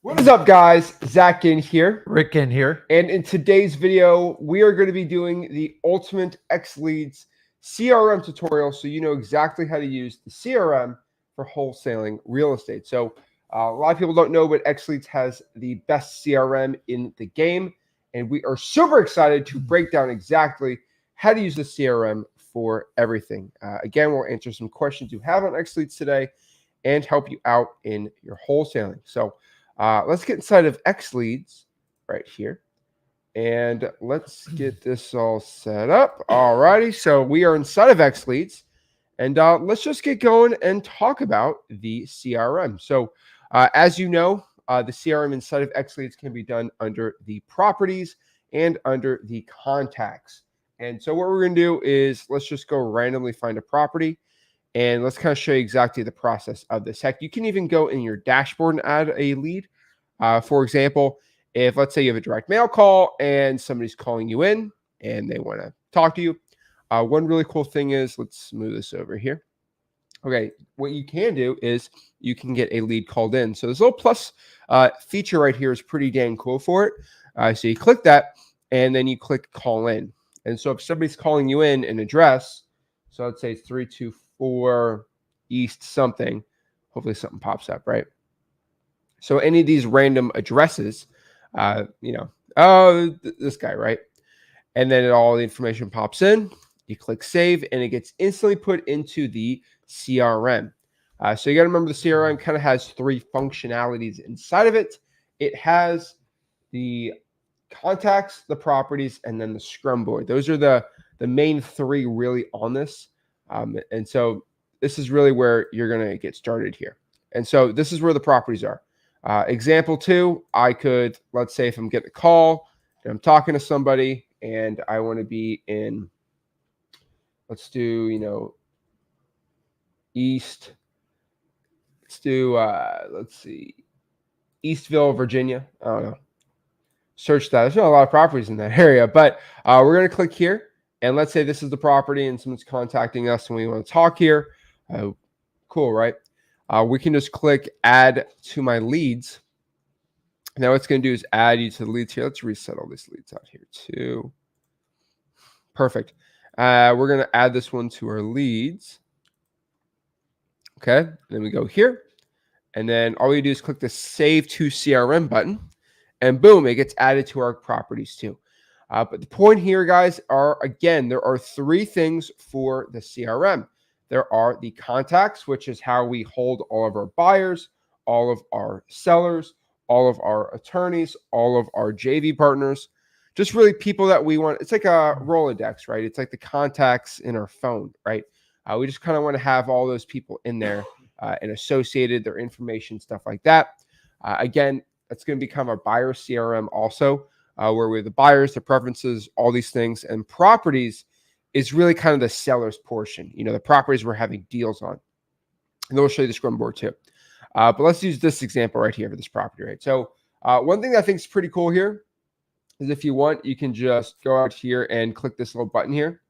What is up, guys? Zach in here. Rick in here. And in today's video, we are going to be doing the ultimate XLeads CRM tutorial so you know exactly how to use the CRM for wholesaling real estate. So a lot of people don't know, but XLeads has the best CRM in the game. And we are super excited to break down exactly how to use the CRM for everything. Again, we'll answer some questions you have on XLeads today and help you out in your wholesaling. So let's get inside of XLeads right here. And let's get this all set up. All righty. So we are inside of XLeads. And let's just get going and talk about the CRM. So as you know, the CRM inside of XLeads can be done under the properties and under the contacts. And so what we're going to do is let's just go randomly find a property. And let's kind of show you exactly the process of this. Heck, you can even go in your dashboard and add a lead. For example, if let's say you have a direct mail call and somebody's calling you in and they want to talk to you, one really cool thing is, let's move this over here. Okay, what you can do is you can get a lead called in. So this little plus feature right here is pretty dang cool for it. So you click that and then you click call in. And so if somebody's calling you in an address, so let's say it's 324 East something, hopefully something pops up, right? So any of these random addresses, this guy, right? And then all the information pops in. You click save, and it gets instantly put into the CRM. So you got to remember the CRM kind of has three functionalities inside of it. It has the contacts, the properties, and then the Scrum board. Those are the main three really on this. And so this is really where you're going to get started here. And so this is where the properties are. Example two, I could, let's say if I'm getting a call and I'm talking to somebody and I want to be in, let's do, East, let's see, Eastville, Virginia. I don't know. Search that. There's not a lot of properties in that area, but we're going to click here. And let's say this is the property and someone's contacting us and we want to talk here. Cool, right? We can just click add to my leads. Now what it's going to do is add you to the leads here. Let's reset all these leads out here too. Perfect. We're going to add this one to our leads. Okay. And then we go here. And then all we do is click the save to CRM button. And boom, it gets added to our properties too. But the point here, guys, again, there are three things for the CRM. There are the contacts, which is how we hold all of our buyers, all of our sellers, all of our attorneys, all of our JV partners, just really people that we want. It's like a Rolodex, right? It's like the contacts in our phone, right? We just kind of want to have all those people in there and associated, their information, stuff like that. Again, that's going to become our buyer CRM also, where we have the buyers, the preferences, all these things, and properties is really kind of the seller's portion, the properties we're having deals on. And then we'll show you the Scrum board too. But let's use this example right here for this property, right? So one thing that I think is pretty cool here is if you want, you can just go out here and click this little button here.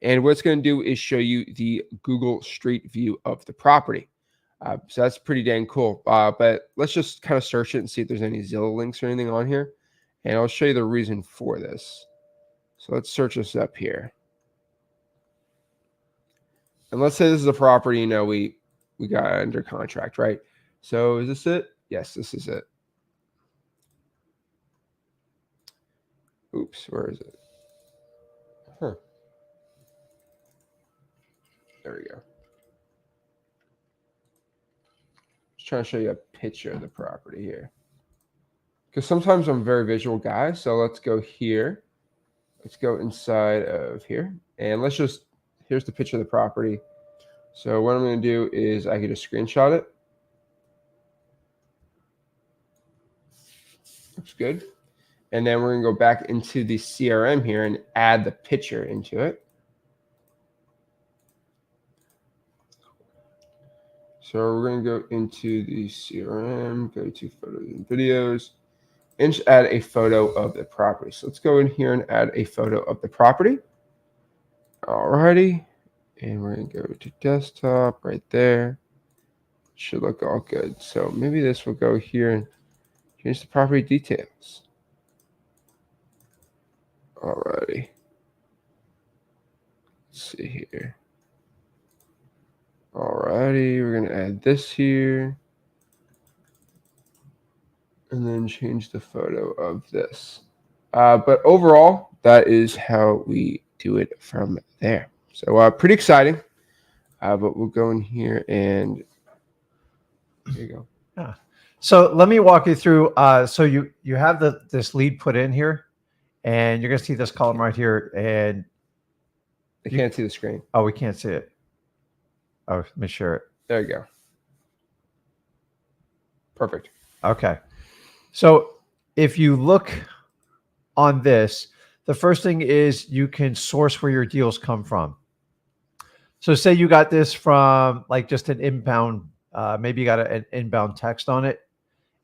And what it's going to do is show you the Google Street View of the property. So that's pretty dang cool. But let's just kind of search it and see if there's any Zillow links or anything on here. And I'll show you the reason for this. So let's search this up here. And let's say this is a property, we got under contract, right? So is this it? Yes, this is it. Oops, where is it? Huh. There we go. Just trying to show you a picture of the property here. Because sometimes I'm a very visual guy. So let's go here. Let's go inside of here. And here's the picture of the property. So what I'm going to do is I can just screenshot it. Looks good. And then we're going to go back into the CRM here and add the picture into it. So we're going to go into the CRM, go to photos and videos, and just add a photo of the property. So let's go in here and add a photo of the property. Alrighty. And we're going to go to desktop right there. should look all good. So maybe this will go here and change the property details. Alrighty. Let's see here. Alrighty, we're gonna add this here. And then change the photo of this. But overall, that is how we do it from there. So pretty exciting. But we'll go in here and there you go. Yeah. So let me walk you through. So you have this lead put in here, and you're going to see this column right here. And I can't see the screen. Oh, we can't see it. Oh, let me share it. There you go. Perfect. Okay. So if you look on this, the first thing is you can source where your deals come from. So say you got this from like just an inbound, maybe you got an inbound text on it.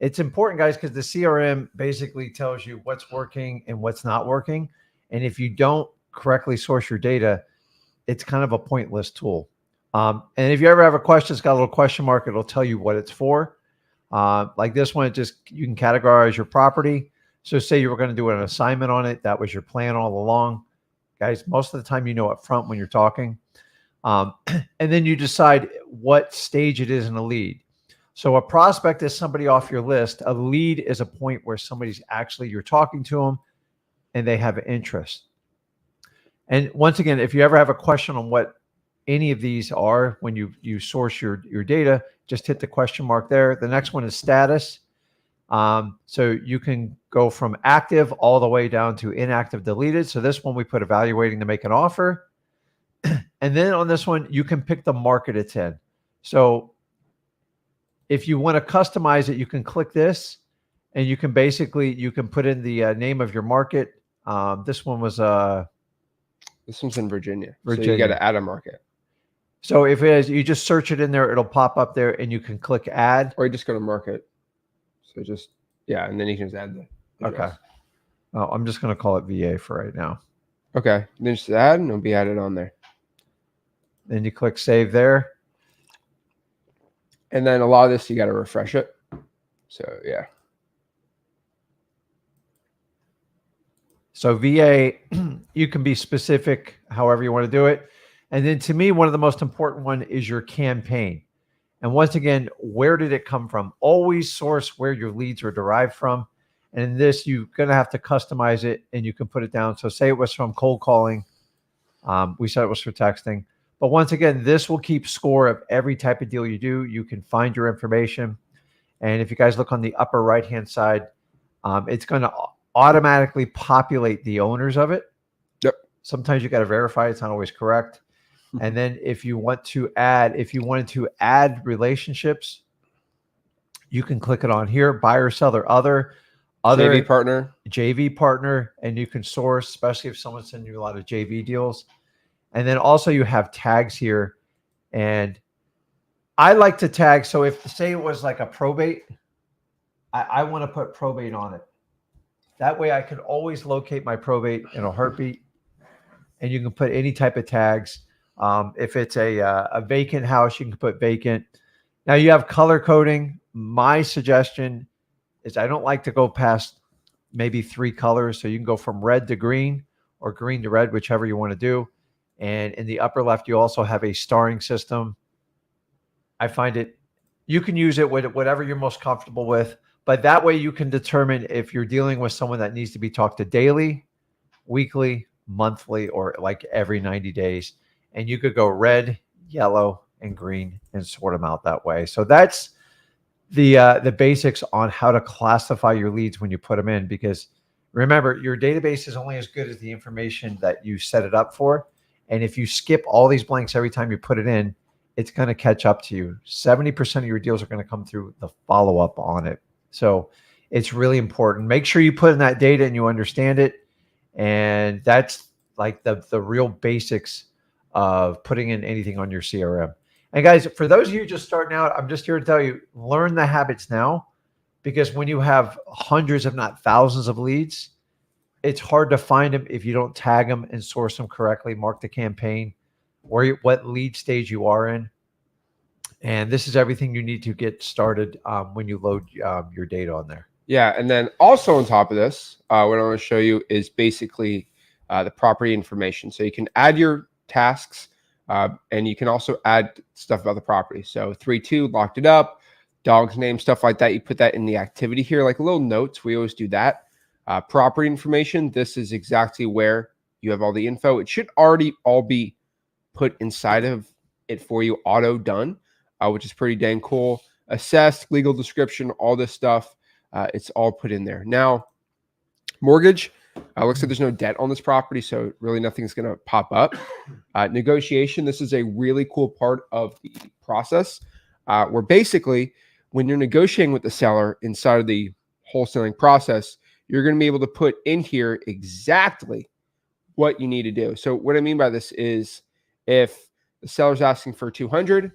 It's important, guys, because the CRM basically tells you what's working and what's not working. And if you don't correctly source your data, it's kind of a pointless tool. And if you ever have a question, it's got a little question mark. It'll tell you what it's for. Like this one, you can categorize your property. So say you were going to do an assignment on it. That was your plan all along. Guys, most of the time you know up front when you're talking. And then you decide what stage it is in a lead. So a prospect is somebody off your list. A lead is a point where somebody's actually, you're talking to them and they have an interest. And once again, if you ever have a question on what any of these are, when you source your data, just hit the question mark there. The next one is status. So you can go from active all the way down to inactive deleted. So this one we put evaluating to make an offer. And then on this one, you can pick the market it's in. So if you want to customize it, you can click this and you can put in the name of your market. This one was this one's in Virginia. So you got to add a market. So if it is, you just search it in there, it'll pop up there and you can click add. Or you just go to market. So just, yeah, and then you can just add the address. Okay. Oh, I'm just going to call it VA for right now. Okay. Then just add and it'll be added on there. Then you click save there. And then a lot of this, you got to refresh it. So, yeah. So VA, you can be specific however you want to do it. And then to me, one of the most important one is your campaign. And once again, where did it come from? Always source where your leads are derived from. And in this, you're going to have to customize it and you can put it down. So say it was from cold calling. We said it was for texting. But once again, this will keep score of every type of deal you do. You can find your information. And if you guys look on the upper right-hand side, it's going to automatically populate the owners of it. Yep. Sometimes you got to verify it's not always correct. And then if you wanted to add relationships, you can click it on here, buyer, seller, other JV partner, and you can source, especially if someone's sending you a lot of JV deals. And then also you have tags here. And I like to tag. So if say it was like a probate, I want to put probate on it. That way I can always locate my probate in a heartbeat. And you can put any type of tags. If it's a vacant house, you can put vacant. Now you have color coding. My suggestion is I don't like to go past maybe 3 colors. So you can go from red to green or green to red, whichever you want to do. And in the upper left, you also have a starring system. I find you can use it with whatever you're most comfortable with, but that way you can determine if you're dealing with someone that needs to be talked to daily, weekly, monthly, or like every 90 days. And you could go red, yellow, and green and sort them out that way. So that's the basics on how to classify your leads when you put them in, because remember, your database is only as good as the information that you set it up for. And if you skip all these blanks every time you put it in, it's going to catch up to you. 70% of your deals are going to come through the follow-up on it. So it's really important. Make sure you put in that data and you understand it. And that's like the real basics of putting in anything on your CRM. And guys, for those of you just starting out, I'm just here to tell you, learn the habits now, because when you have hundreds, if not thousands of leads, it's hard to find them if you don't tag them and source them correctly, mark the campaign, or what lead stage you are in. And this is everything you need to get started when you load your data on there. Yeah, and then also on top of this, what I want to show you is basically the property information. So you can add your tasks, and you can also add stuff about the property. So 3-2 locked it up, dog's name, stuff like that. You put that in the activity here, like little notes. We always do that. Property information. This is exactly where you have all the info. It should already all be put inside of it for you, auto done, which is pretty dang cool. Assessed, legal description, all this stuff. It's all put in there. Now, mortgage, looks like there's no debt on this property, so really nothing's going to pop up. Negotiation, this is a really cool part of the process where basically when you're negotiating with the seller inside of the wholesaling process, you're going to be able to put in here exactly what you need to do. So what I mean by this is if the seller's asking for 200,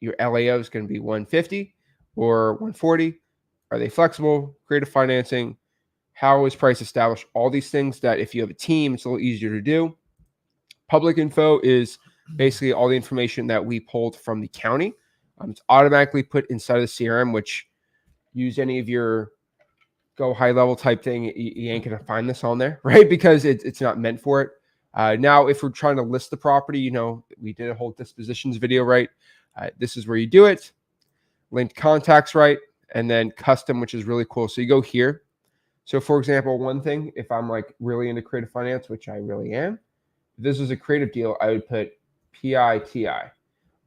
your LAO is going to be 150 or 140. Are they flexible? Creative financing? How is price established? All these things that if you have a team, it's a little easier to do. Public info is basically all the information that we pulled from the county. It's automatically put inside of the CRM, which use any of your go high level type thing, you ain't going to find this on there, right? Because it's not meant for it. Now, if we're trying to list the property, you know, we did a whole dispositions video, right? This is where you do it. Linked contacts, right? And then custom, which is really cool. So you go here. So for example, one thing, if I'm like really into creative finance, which I really am, if this was a creative deal, I would put PITI.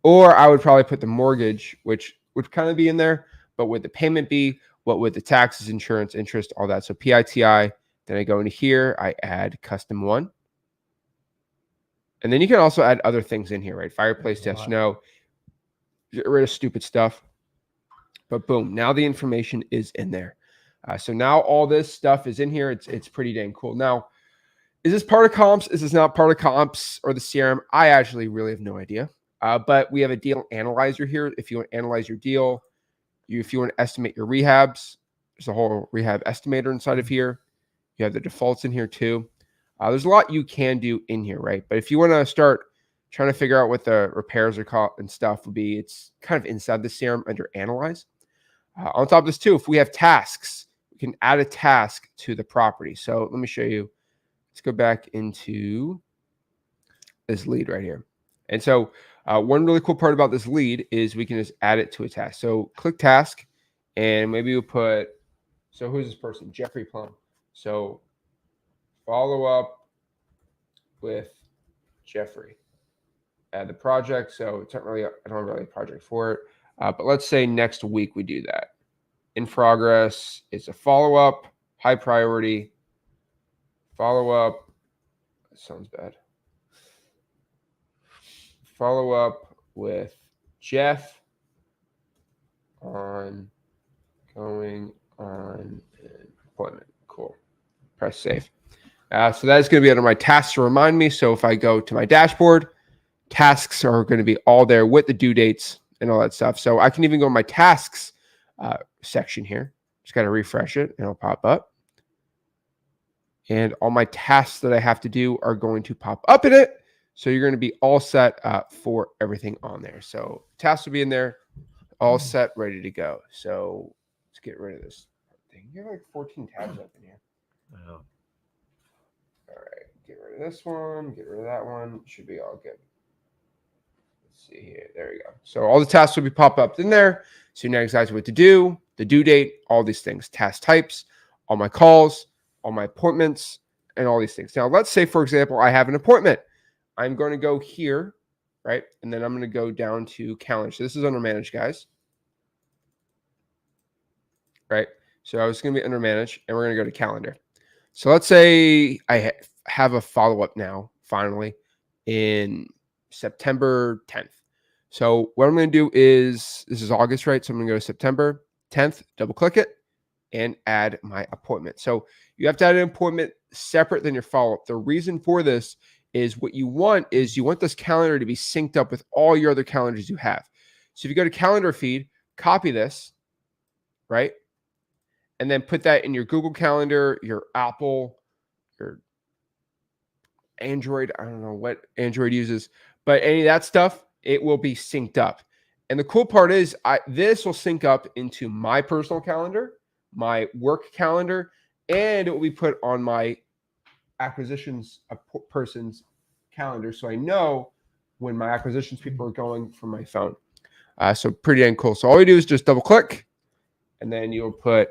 Or I would probably put the mortgage, which would kind of be in there, but would the payment be? What would the taxes, insurance, interest, all that? So PITI. Then I go into here, I add custom one. And then you can also add other things in here, right? Fireplace, yes, no. Get rid of stupid stuff. But boom, now the information is in there. So now all this stuff is in here. It's pretty dang cool. Now, is this part of comps? Is this not part of comps or the CRM? I actually really have no idea. But we have a deal analyzer here. If you want to analyze your deal, if you want to estimate your rehabs, there's a whole rehab estimator inside of here. You have the defaults in here too. There's a lot you can do in here, right? But if you want to start trying to figure out what the repairs are called and stuff would be, it's kind of inside the CRM under analyze. On top of this too, if we have tasks, we can add a task to the property. So let me show you. Let's go back into this lead right here. And so one really cool part about this lead is we can just add it to a task. So click task, and maybe we'll put, so who's this person? Jeffrey Plum. So follow up with Jeffrey. Add the project. So it's not really, I don't have really a project for it. But let's say next week we do that. In progress, it's a follow-up, high priority, follow-up. That sounds bad. Follow up with Jeff on going on an appointment. Cool. Press save. So that's going to be under my tasks to remind me. So if I go to my dashboard, tasks are going to be all there with the due dates and all that stuff. So I can even go in my tasks section here. Just got to refresh it and it'll pop up. And all my tasks that I have to do are going to pop up in it. So you're going to be all set for everything on there. So tasks will be in there, all set, ready to go. So let's get rid of this thing. You have like 14 tabs up in here. Wow. All right, get rid of this one, get rid of that one. Should be all good. Let's see here. There you go. So all the tasks will be pop up in there. So you know exactly what to do, the due date, all these things, task types, all my calls, all my appointments, and all these things. Now, let's say, for example, I have an appointment. I'm going to go here, right? And then I'm going to go down to calendar. So this is under manage, guys. Right? So I was going to be under manage, and we're going to go to calendar. So let's say I have a follow-up now, finally, in September 10th. So what I'm going to do is, this is August, right? So I'm going to go to September 10th, double-click it, and add my appointment. So you have to add an appointment separate than your follow-up. The reason for this is what you want is you want this calendar to be synced up with all your other calendars you have. So if you go to calendar feed, copy this, right? And then put that in your Google Calendar, your Apple, your Android. I don't know what Android uses, but any of that stuff, it will be synced up. And the cool part is this will sync up into my personal calendar, my work calendar, and it will be put on my acquisitions person's calendar. So I know when my acquisitions people are going from my phone. So pretty dang cool. So all you do is just double click, and then you'll put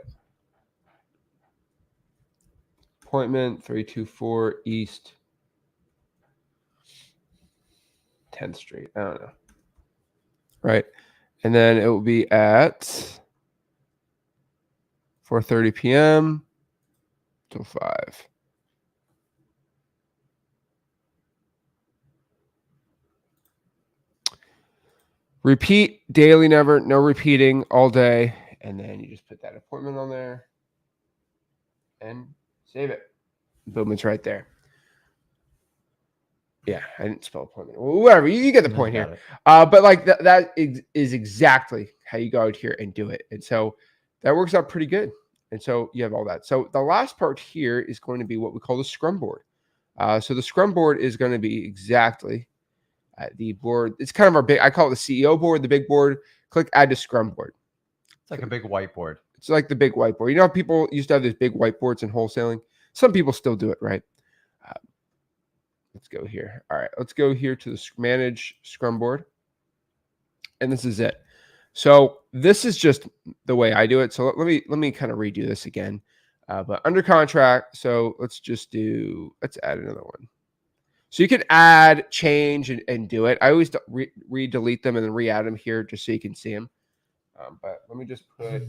appointment 324 East 10th Street. I don't know. Right. And then it will be at 4:30 p.m. till 5. Repeat daily, no repeating all day. And then you just put that appointment on there and save it. Boom, it's right there. Yeah, I didn't spell appointment. Whatever, you get the point here. But like that is exactly how you go out here and do it. And so that works out pretty good. And so you have all that. So the last part here is going to be what we call the Scrum board. So the Scrum board is going to be exactly the board. It's kind of our big, I call it the CEO board, the big board. Click add to Scrum board. It's like a big whiteboard. It's like the big whiteboard. You know how people used to have these big whiteboards in wholesaling? Some people still do it, right? Let's go here. All right, let's go here to the manage Scrum board. And this is it. So this is just the way I do it. So let me kind of redo this again. But under contract, so let's add another one. So you can add, change, and do it. I always delete them and then re-add them here just so you can see them. But let me just put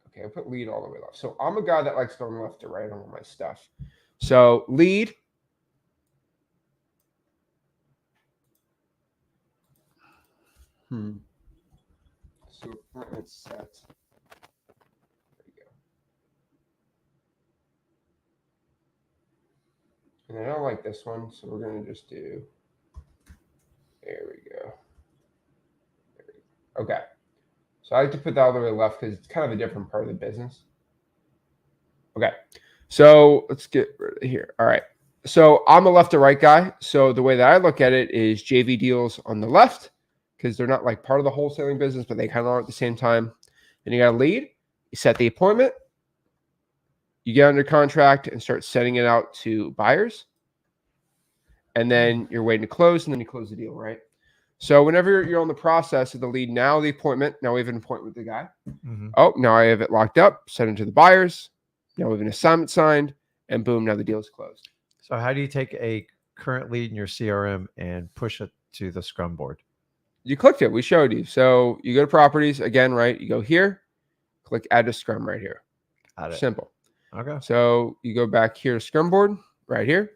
okay, I put lead all the way left. So I'm a guy that likes going left to right on all my stuff. So lead. So appointment set. There you go. And I don't like this one, so we're going to just do, there we go. Okay. So I like to put that all the way left because it's kind of a different part of the business. Okay. So let's get rid of here. All right. So I'm a left to right guy. So the way that I look at it is JV deals on the left because they're not like part of the wholesaling business, but they kind of are at the same time. Then you got a lead. You set the appointment. You get under contract and start sending it out to buyers. And then you're waiting to close, and then you close the deal, right? So whenever you're on the process of the lead, now the appointment, now we have an appointment with the guy. Oh, now I have it locked up, sent it to the buyers. Now we have an assignment signed, and boom, now the deal is closed. So how do you take a current lead in your CRM and push it to the Scrum board? You clicked it. We showed you. So you go to properties again, right? You go here, click add to Scrum right here. Got it. Simple. Okay. So you go back here to Scrum board right here.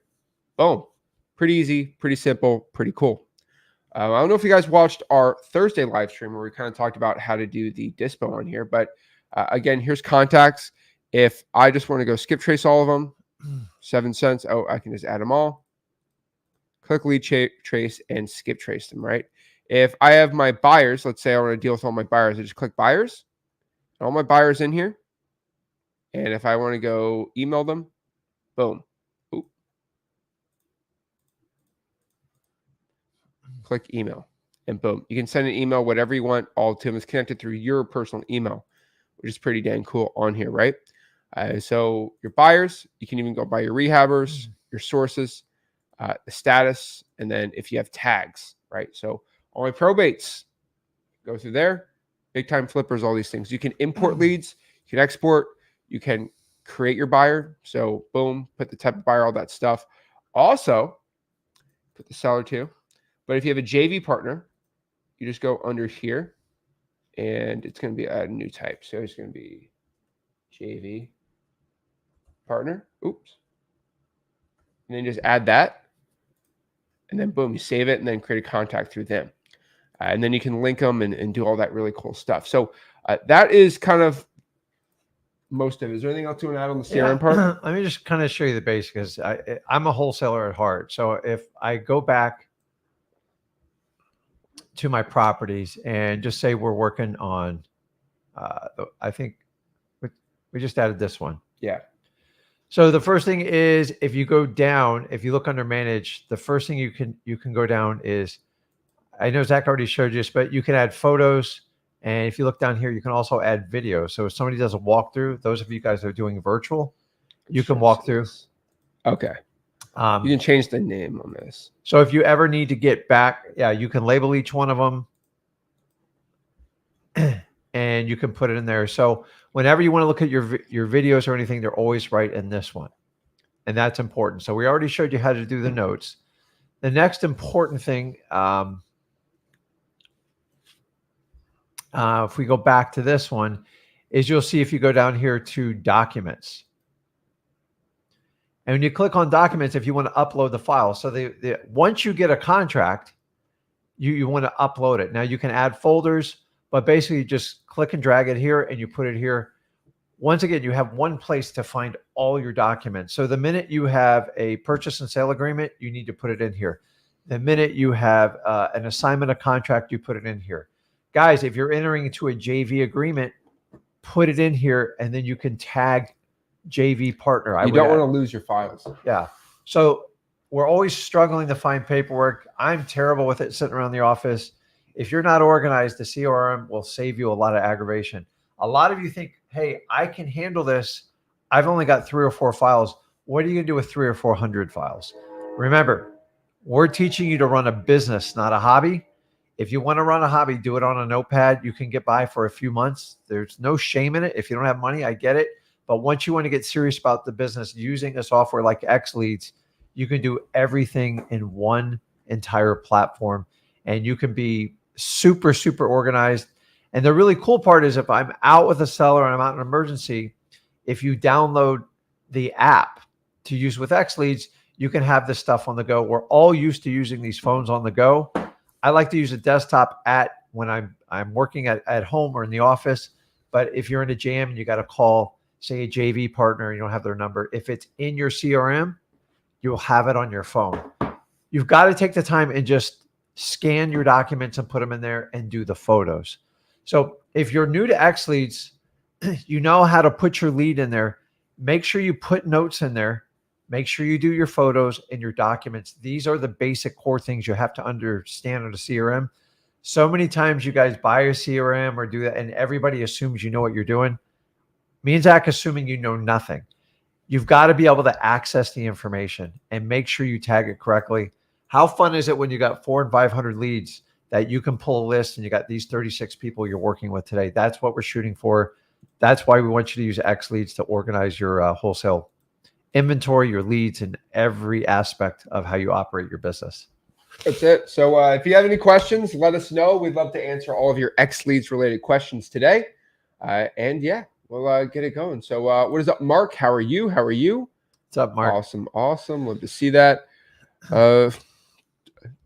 Boom. Pretty easy, pretty simple, pretty cool. I don't know if you guys watched our Thursday live stream where we kind of talked about how to do the dispo on here, but again, here's contacts. If I just want to go skip trace all of them, 7 cents. Oh, I can just add them all. Click lead trace and skip trace them, right? If I have my buyers, let's say I want to deal with all my buyers, I just click buyers, all my buyers in here. And if I want to go email them, boom. Oop. Click email and boom. You can send an email, whatever you want, all to them. It's connected through your personal email, which is pretty dang cool on here, right? So your buyers, you can even go by your rehabbers, your sources, the status, and then if you have tags, right? So all my probates go through there, big time flippers, all these things. You can import leads, you can export, you can create your buyer. So boom, put the type of buyer, all that stuff. Also, put the seller too. But if you have a JV partner, you just go under here and it's going to be a new type. So it's going to be JV partner. Oops. And then just add that. And then boom, you save it and then create a contact through them. And then you can link them and do all that really cool stuff. So that is kind of most of it. Is there anything else you want to add on the CRM part? Let me just kind of show you the basics. I'm a wholesaler at heart. So if I go back to my properties and just say we're working on, I think we just added this one. Yeah. So the first thing is, if you go down, if you look under manage, the first thing you can go down is, I know Zach already showed you this, but you can add photos. And if you look down here, you can also add video. So if somebody does a walkthrough, those of you guys that are doing virtual, you can walk through. Okay. You can change the name on this. So if you ever need to get back, yeah, you can label each one of them and you can put it in there. So whenever you want to look at your videos or anything, they're always right in this one. And that's important. So we already showed you how to do the notes. The next important thing, if we go back to this one, is you'll see if you go down here to documents. And when you click on documents, if you want to upload the file, so once you get a contract, you want to upload it. Now you can add folders, but basically you just click and drag it here and you put it here. Once again, you have one place to find all your documents. So the minute you have a purchase and sale agreement, you need to put it in here. The minute you have an assignment of contract, you put it in here. Guys, if you're entering into a JV agreement, put it in here and then you can tag JV partner. You don't want to lose your files. Yeah. So we're always struggling to find paperwork. I'm terrible with it sitting around the office. If you're not organized, the CRM will save you a lot of aggravation. A lot of you think, hey, I can handle this. I've only got 3 or 4 files. What are you going to do with 300 or 400 files? Remember, we're teaching you to run a business, not a hobby. If you want to run a hobby, do it on a notepad. You can get by for a few months. There's no shame in it. If you don't have money, I get it. But once you want to get serious about the business, using a software like XLeads, you can do everything in one entire platform. And you can be super, super organized. And the really cool part is if I'm out with a seller and I'm out in an emergency, if you download the app to use with XLeads, you can have this stuff on the go. We're all used to using these phones on the go. I like to use a desktop when I'm working at home or in the office. But if you're in a jam and you got to call, say, a JV partner, and you don't have their number, if it's in your CRM, you'll have it on your phone. You've got to take the time and just scan your documents and put them in there and do the photos. So if you're new to XLeads, you know how to put your lead in there. Make sure you put notes in there. Make sure you do your photos and your documents. These are the basic core things you have to understand on a CRM. So many times you guys buy a CRM or do that, and everybody assumes you know what you're doing. Me and Zach assuming you know nothing. You've got to be able to access the information and make sure you tag it correctly. How fun is it when you got 400 and 500 leads that you can pull a list and you got these 36 people you're working with today? That's what we're shooting for. That's why we want you to use XLeads to organize your wholesale inventory, your leads, and every aspect of how you operate your business. That's it. So if you have any questions, let us know. We'd love to answer all of your XLeads related questions today. And yeah, we'll get it going. So what is up, Mark? How are you? How are you? What's up, Mark? Awesome. Awesome. Love to see that.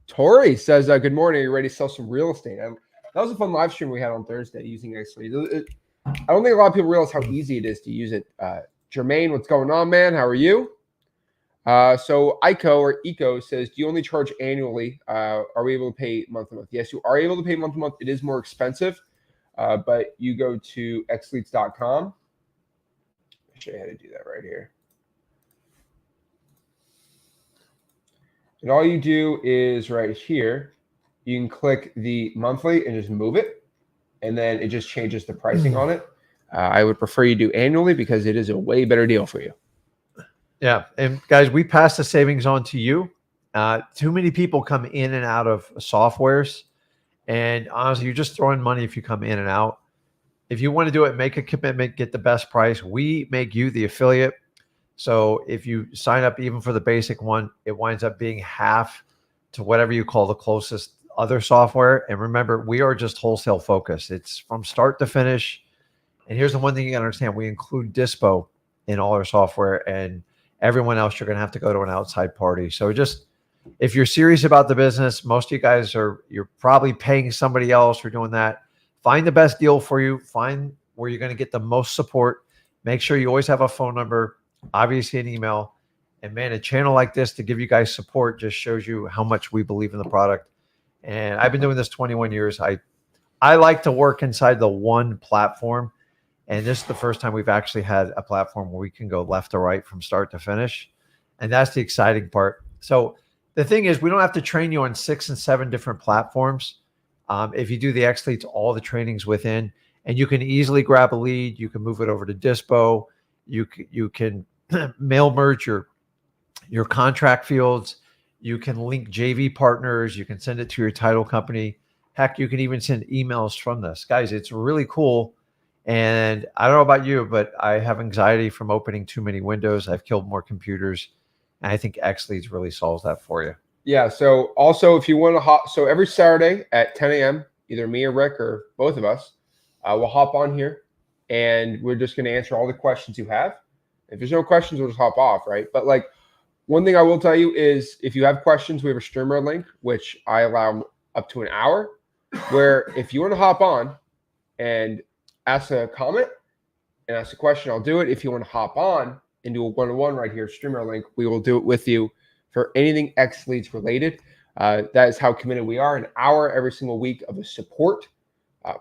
Tori says, good morning. Are you ready to sell some real estate? That was a fun live stream we had on Thursday using XLeads. I don't think a lot of people realize how easy it is to use it. Jermaine, what's going on, man? How are you? So Eco says, do you only charge annually? Are we able to pay month to month? Yes, you are able to pay month to month. It is more expensive, but you go to xleads.com. I'll show you how to do that right here. And all you do is right here, you can click the monthly and just move it. And then it just changes the pricing on it. I would prefer you do annually because it is a way better deal for you. Yeah. And guys, we pass the savings on to you. Too many people come in and out of softwares. And honestly, you're just throwing money if you come in and out. If you want to do it, make a commitment, get the best price. We make you the affiliate. So if you sign up even for the basic one, it winds up being half to whatever you call the closest other software. And remember, we are just wholesale focused. It's from start to finish. And here's the one thing you gotta understand. We include Dispo in all our software, and everyone else, you're gonna have to go to an outside party. So just, if you're serious about the business, most of you guys you're probably paying somebody else or doing that. Find the best deal for you. Find where you're gonna get the most support. Make sure you always have a phone number, obviously an email. And man, a channel like this to give you guys support just shows you how much we believe in the product. And I've been doing this 21 years. I like to work inside the one platform. And this is the first time we've actually had a platform where we can go left to right from start to finish. And that's the exciting part. So the thing is, we don't have to train you on 6 and 7 different platforms. If you do the XLeads, all the trainings within, and you can easily grab a lead. You can move it over to Dispo. You can mail merge your contract fields. You can link JV partners. You can send it to your title company. Heck, you can even send emails from this. Guys, it's really cool. And I don't know about you, but I have anxiety from opening too many windows. I've killed more computers. And I think XLeads really solves that for you. Yeah. So also, if you want to so every Saturday at 10 a.m., either me or Rick or both of us, we'll hop on here and we're just going to answer all the questions you have. If there's no questions, we'll just hop off, right? But like, one thing I will tell you is if you have questions, we have a streamer link, which I allow up to an hour, where if you want to hop on and ask a comment and ask a question, I'll do it. If you want to hop on and do a one-on-one right here, streamer link, we will do it with you for anything XLeads related. That is how committed we are. An hour every single week of a support,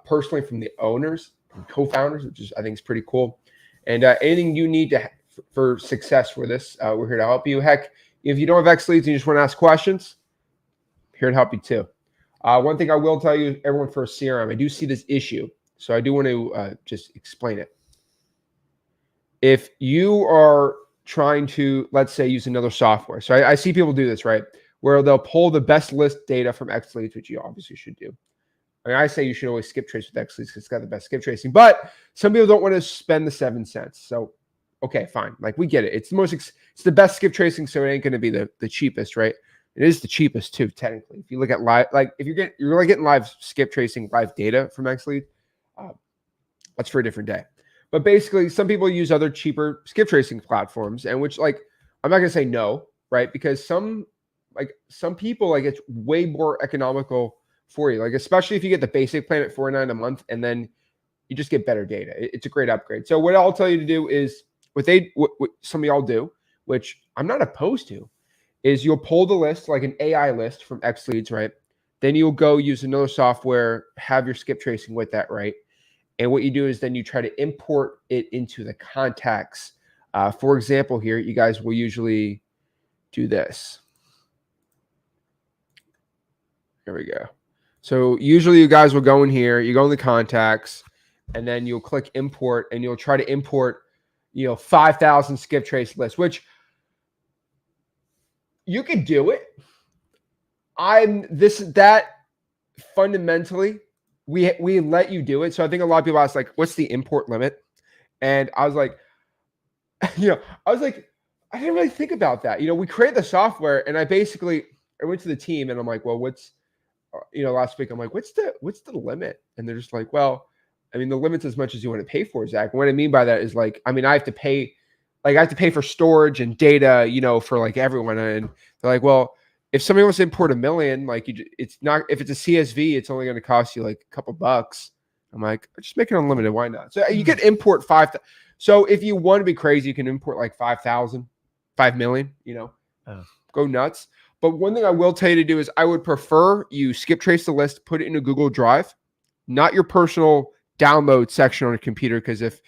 personally from the owners and co-founders, which is I think is pretty cool. And anything you need to for success with this, we're here to help you. Heck, if you don't have XLeads and you just want to ask questions, here to help you too. One thing I will tell you, everyone, for a CRM, I do see this issue, so I do want to just explain it. If you are trying to, let's say, use another software, so I see people do this, right, where they'll pull the best list data from XLeads, which you obviously should do. I mean, I say you should always skip trace with XLeads because it's got the best skip tracing, but some people don't want to spend the 7 cents. So, okay, fine. Like, we get it. It's the best skip tracing, so it ain't going to be the cheapest, right? It is the cheapest too, technically. If you look at live, like if you're really getting live skip tracing, live data from XLeads, that's for a different day. But basically, some people use other cheaper skip tracing platforms, and which, like, I'm not going to say no, right? Because some people, like, it's way more economical for you. Like, especially if you get the basic plan at $49 a month, and then you just get better data. It's a great upgrade. So what I'll tell you to do is what some of y'all do, which I'm not opposed to, is you'll pull the list, like an AI list from XLeads, right? Then you'll go use another software, have your skip tracing with that, right? And what you do is then you try to import it into the contacts. For example, here, you guys will usually do this. Here we go. So usually you guys will go in here, you go in the contacts, and then you'll click import, and you'll try to import, 5,000 skip trace lists, which you could do it. That fundamentally, we let you do it. So I think a lot of people ask, like, what's the import limit? And I was like, I didn't really think about that. We created the software, and I went to the team, and I'm like, well, last week I'm like, what's the limit? And they're just like, well, I mean, the limit's as much as you want to pay for, Zach. And what I mean by that is, like, I mean, I have to pay for storage and data, for like everyone. And they're like, well, if somebody wants to import 1 million, like, it's not, if it's a CSV, it's only going to cost you like a couple bucks. I'm like, just make it unlimited. Why not? So you can import 5,000. So if you want to be crazy, you can import like 5,000, 5 million, go nuts. But one thing I will tell you to do is I would prefer you skip trace the list, put it in a Google Drive, not your personal download section on a computer. Because if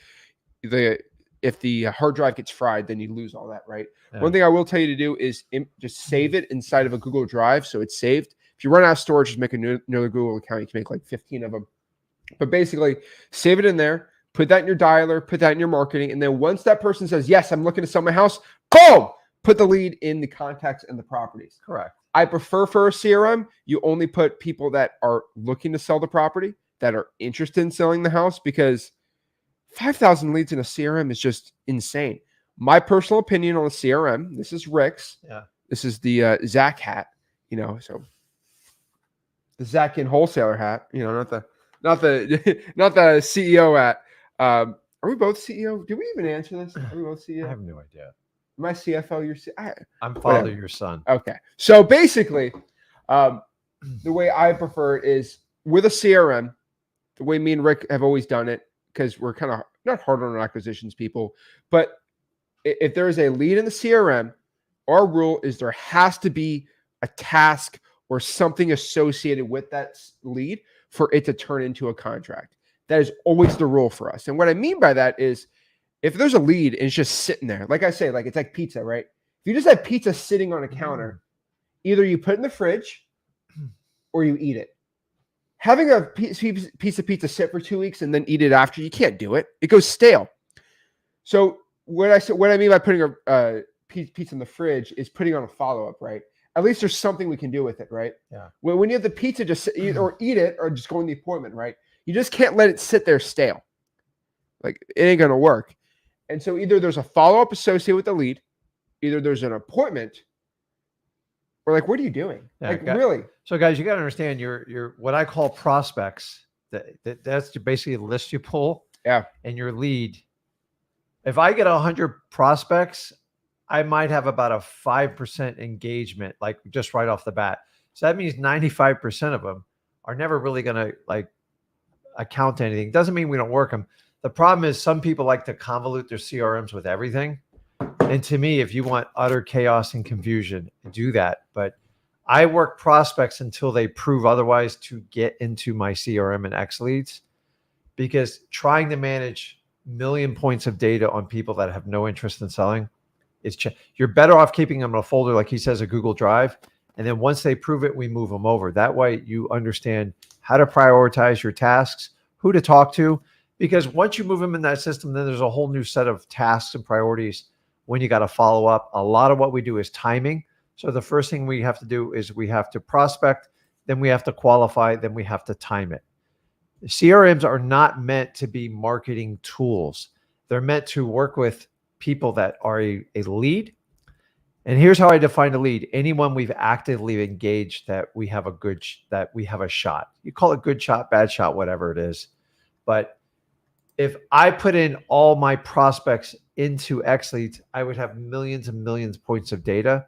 the hard drive gets fried, then you lose all that, right? Yeah. One thing I will tell you to do is just save it inside of a Google Drive, so it's saved. If you run out of storage, just make another Google account. You can make like 15 of them. But basically, save it in there, put that in your dialer, put that in your marketing, and then once that person says, yes, I'm looking to sell my house, boom, put the lead in the contacts and the properties. Correct. I prefer for a CRM, you only put people that are looking to sell the property, that are interested in selling the house, because 5,000 leads in a CRM is just insane. My personal opinion on a CRM, this is Rick's. Yeah. This is the Zach hat, so the Zach and wholesaler hat, not the CEO hat. Are we both CEO? Did we even answer this? Are we both CEO? I have no idea. My CFO, your I'm father, your son. Okay. So basically, the way I prefer it is with a CRM, the way me and Rick have always done it, because we're kind of not hard on acquisitions people, but if there is a lead in the CRM, our rule is there has to be a task or something associated with that lead for it to turn into a contract. That is always the rule for us. And what I mean by that is if there's a lead and it's just sitting there, like I say, like it's like pizza, right? If you just have pizza sitting on a counter, either you put it in the fridge or you eat it. Having a piece of pizza sit for 2 weeks and then eat it after, you can't do it. It goes stale. So what I mean by putting a pizza in the fridge is putting on a follow-up, right? At least there's something we can do with it, right? Yeah. When you have the pizza, just or eat it or just go in the appointment, right? You just can't let it sit there stale. Like it ain't gonna work. And so either there's a follow-up associated with the lead, either there's an appointment, or like, what are you doing? Yeah, like really? So guys, you got to understand your what I call prospects. That's basically the list you pull. Yeah. And your lead. If I get 100 prospects, I might have about a 5% engagement, like just right off the bat. So that means 95% of them are never really going to like account to anything. Doesn't mean we don't work them. The problem is some people like to convolute their CRMs with everything. And to me, if you want utter chaos and confusion, do that. But I work prospects until they prove otherwise to get into my CRM and XLeads, because trying to manage million points of data on people that have no interest in selling, you're better off keeping them in a folder, like he says, a Google Drive. And then once they prove it, we move them over. That way you understand how to prioritize your tasks, who to talk to, because once you move them in that system, then there's a whole new set of tasks and priorities when you got to follow up. A lot of what we do is timing. So the first thing we have to do is we have to prospect, then we have to qualify, then we have to time it. CRMs are not meant to be marketing tools. They're meant to work with people that are a lead. And here's how I define a lead: anyone we've actively engaged that we have that we have a shot. You call it good shot, bad shot, whatever it is. But if I put in all my prospects into XLeads, I would have millions and millions of points of data,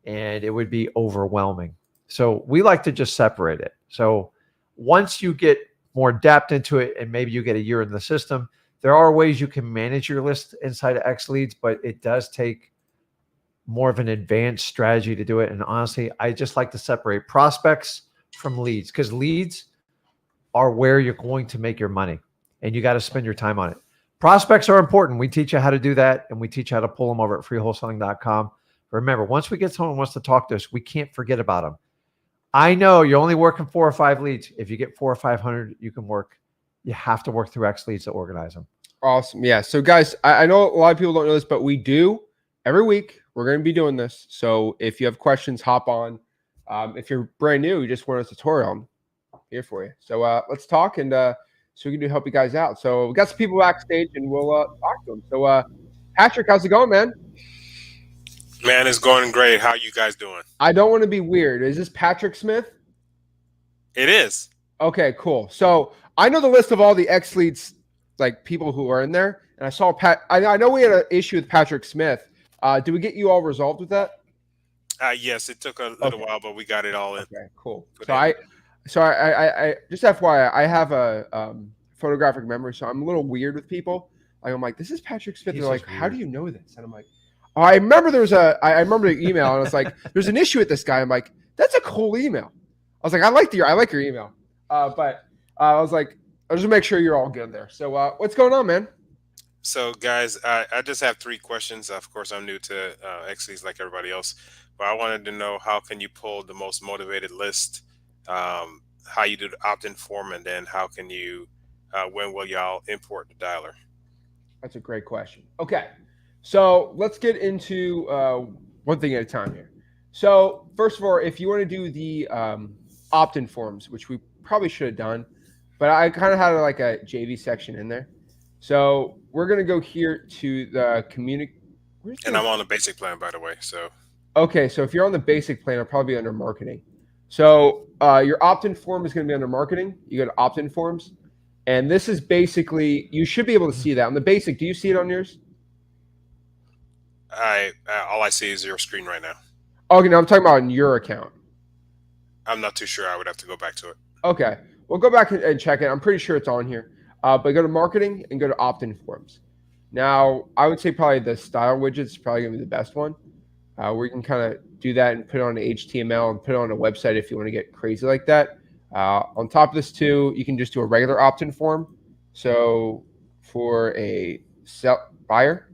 and it would be overwhelming. So we like to just separate it. So once you get more depth into it, and maybe you get a year in the system, there are ways you can manage your list inside of XLeads, but it does take more of an advanced strategy to do it. And honestly, I just like to separate prospects from leads, because leads are where you're going to make your money, and you got to spend your time on it. Prospects are important. We teach you how to do that, and we teach you how to pull them over at freewholesaling.com. Remember, once we get someone who wants to talk to us, we can't forget about them. I know you're only working 4 or 5 leads. If you get 400 or 500, you can work. You have to work through XLeads to organize them. Awesome. Yeah. So guys, I know a lot of people don't know this, but we do every week. We're going to be doing this. So if you have questions, hop on. If you're brand new, you just want a tutorial, I'm here for you. So let's talk, and so we can help you guys out. So we got some people backstage, and we'll talk to them. So Patrick, how's it going, man? Man, it's going great. How you guys doing? I don't want to be weird. Is this Patrick Smith? It is. Okay, cool. So I know the list of all the XLeads like people who are in there, and I saw I know we had an issue with Patrick Smith. Did we get you all resolved with that? Yes, it took a little while, but we got it all in. Okay, cool. So I just FYI, I have a photographic memory, so I'm a little weird with people. Like, I'm like, this is Patrick Smith. They're like, how do you know this? And I'm like, oh, I remember I remember the email, and it's like, there's an issue with this guy. I'm like, that's a cool email. I was like, I like your email. But I was like, I'll just make sure you're all good there. So what's going on, man? So guys, I just have 3 questions. Of course, I'm new to XLeads like everybody else, but I wanted to know, how can you pull the most motivated list, how you do the opt-in form, and then how can you, when will y'all import the dialer? That's a great question. Okay, so let's get into one thing at a time here. So first of all, if you want to do the opt-in forms, which we probably should have done, but I kind of had like a JV section in there. So we're going to go here to the community. And I'm on the basic plan, by the way. So okay, so if you're on the basic plan, it'll probably be under marketing. So your opt-in form is going to be under marketing. You go to opt-in forms. And this is basically, you should be able to see that. On the basic, do you see it on yours? All I see is your screen right now. Okay, now I'm talking about on your account. I'm not too sure. I would have to go back to it. Okay, we'll go back and check it. I'm pretty sure it's on here. But go to marketing and go to opt-in forms. Now, I would say probably the style widget is probably going to be the best one, where you can kind of do that and put it on HTML and put it on a website if you want to get crazy like that. On top of this too, you can just do a regular opt-in form, So for a buyer,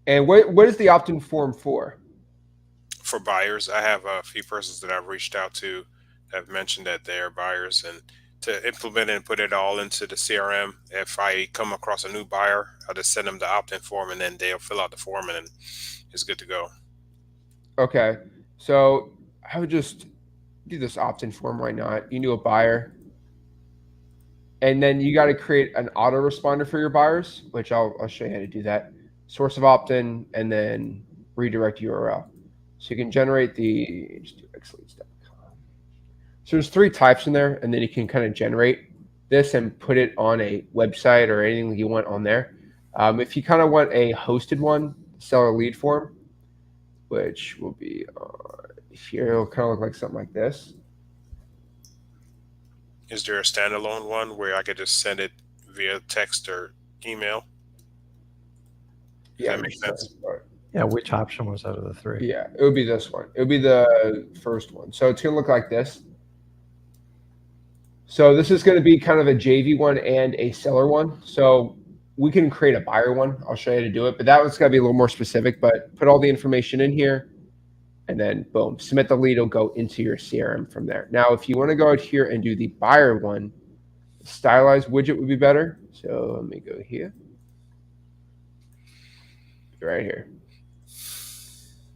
and what is the opt-in form for? For buyers, I have a few persons that I've reached out to that have mentioned that they're buyers, and to implement it and put it all into the CRM. If I come across a new buyer, I'll just send them the opt-in form, and then they'll fill out the form, and then it's good to go. Okay, so I would just do this opt-in form. Why not? You knew a buyer, and then you got to create an autoresponder for your buyers, which I'll show you how to do that. Source of opt-in, and then redirect URL. So you can generate the just do XLeads.com. So there's 3 types in there, and then you can kind of generate this and put it on a website or anything you want on there. If you kind of want a hosted one, seller lead form, which will be here, it'll kind of look like something like this. Is there a standalone one where I could just send it via text or email? Does that make sense? Yeah, which option was out of the 3? Yeah, it would be this one. It would be the first one. So it's going to look like this. So this is going to be kind of a JV one and a seller one. So we can create a buyer one. I'll show you how to do it, but that one's got to be a little more specific. But put all the information in here, and then boom, submit the lead. Will go into your CRM from there. Now, if you want to go out here and do the buyer one, stylized widget would be better. So let me go here, right here.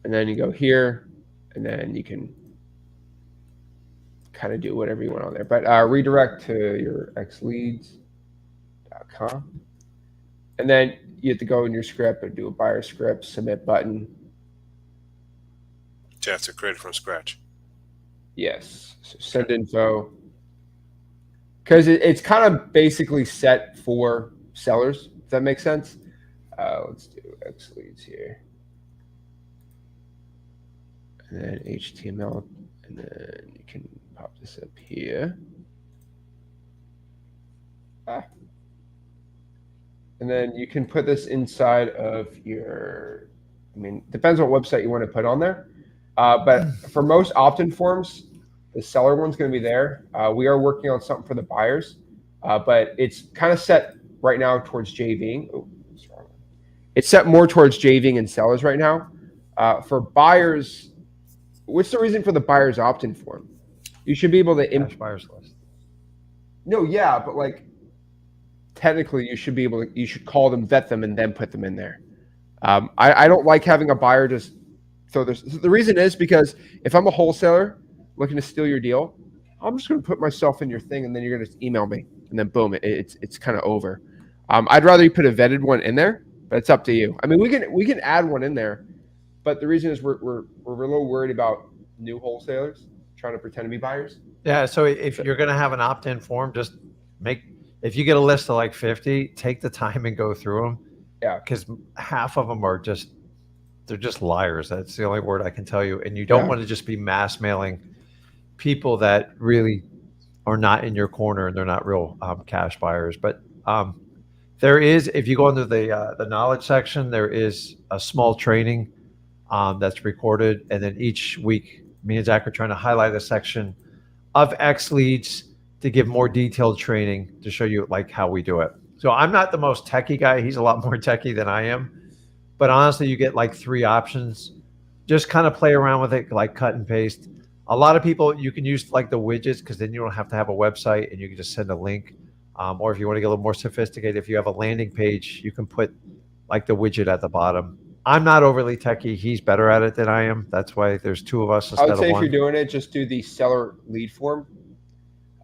And then you go here, and then you can kind of do whatever you want on there. But redirect to your XLeads.com. And then you have to go in your script and do a buyer script, submit button. You have to create it from scratch. Yes. So send info. Because it's kind of basically set for sellers. Does that make sense? Let's do XLeads here. And then HTML, and then you can pop this up here. And then you can put this inside of your, depends what website you want to put on there. But for most opt-in forms, the seller one's going to be there. We are working on something for the buyers, but it's kind of set right now towards JVing. Oh, what's wrong? It's set more towards JVing and sellers right now. For buyers, what's the reason for the buyer's opt-in form? You should be able to buyers list. No, yeah, but like technically you should be able to, you should call them, vet them, and then put them in there. I don't like having a buyer just throw this. The reason is because if I'm a wholesaler looking to steal your deal, I'm just going to put myself in your thing, and then you're going to email me, and then boom, it's kind of over. I'd rather you put a vetted one in there, but it's up to you. I mean, we can add one in there. But the reason is we're a little worried about new wholesalers trying to pretend to be buyers. Yeah. So if you're going to have an opt-in form, just if you get a list of like 50, take the time and go through them. Yeah. Because half of them are they're just liars. That's the only word I can tell you. And you don't want to just be mass mailing people that really are not in your corner and they're not real cash buyers. But there is, if you go into the knowledge section, there is a small training that's recorded, and then each week me and Zach are trying to highlight a section of XLeads to give more detailed training to show you like how we do it. So I'm not the most techie guy. He's a lot more techie than I am, but honestly, you get like 3 options. Just kind of play around with it, like cut and paste. A lot of people, you can use like the widgets, because then you don't have to have a website and you can just send a link. Or if you want to get a little more sophisticated, if you have a landing page, you can put like the widget at the bottom. I'm not overly techie. He's better at it than I am. That's why there's 2 of us instead of one. I would say if you're doing it, just do the seller lead form.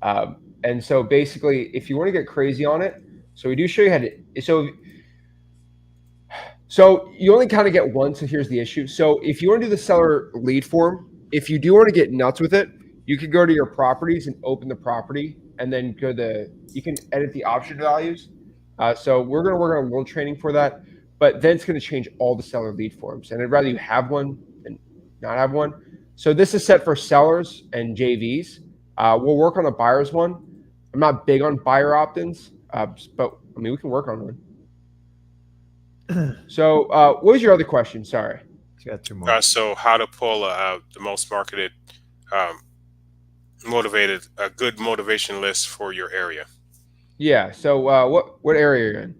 And so basically, if you want to get crazy on it, so we do show you how to. So you only kind of get one. So here's the issue. So if you want to do the seller lead form, if you do want to get nuts with it, you could go to your properties and open the property, and then you can edit the option values. So we're going to work on a little training for that. But then it's going to change all the seller lead forms. And I'd rather you have one than not have one. So this is set for sellers and JVs. We'll work on a buyer's one. I'm not big on buyer opt-ins, but I mean, we can work on one. So what was your other question? Sorry. You got 2 more. So how to pull the most marketed, a good motivation list for your area. Yeah. So what area are you in?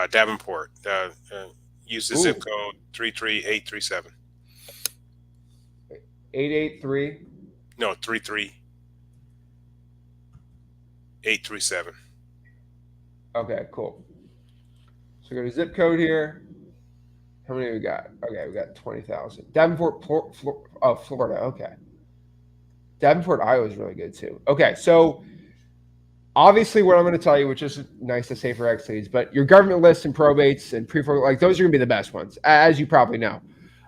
Davenport. Use the zip Ooh, code 33837. 883. No, 33837. Okay, cool. So go to zip code here. How many we got? Okay, we got 20,000. Davenport, Florida. Okay. Davenport, Iowa is really good too. Okay, so obviously what I'm going to tell you, which is nice to say for XLeads, but your government lists and probates and pre like those are going to be the best ones, as you probably know.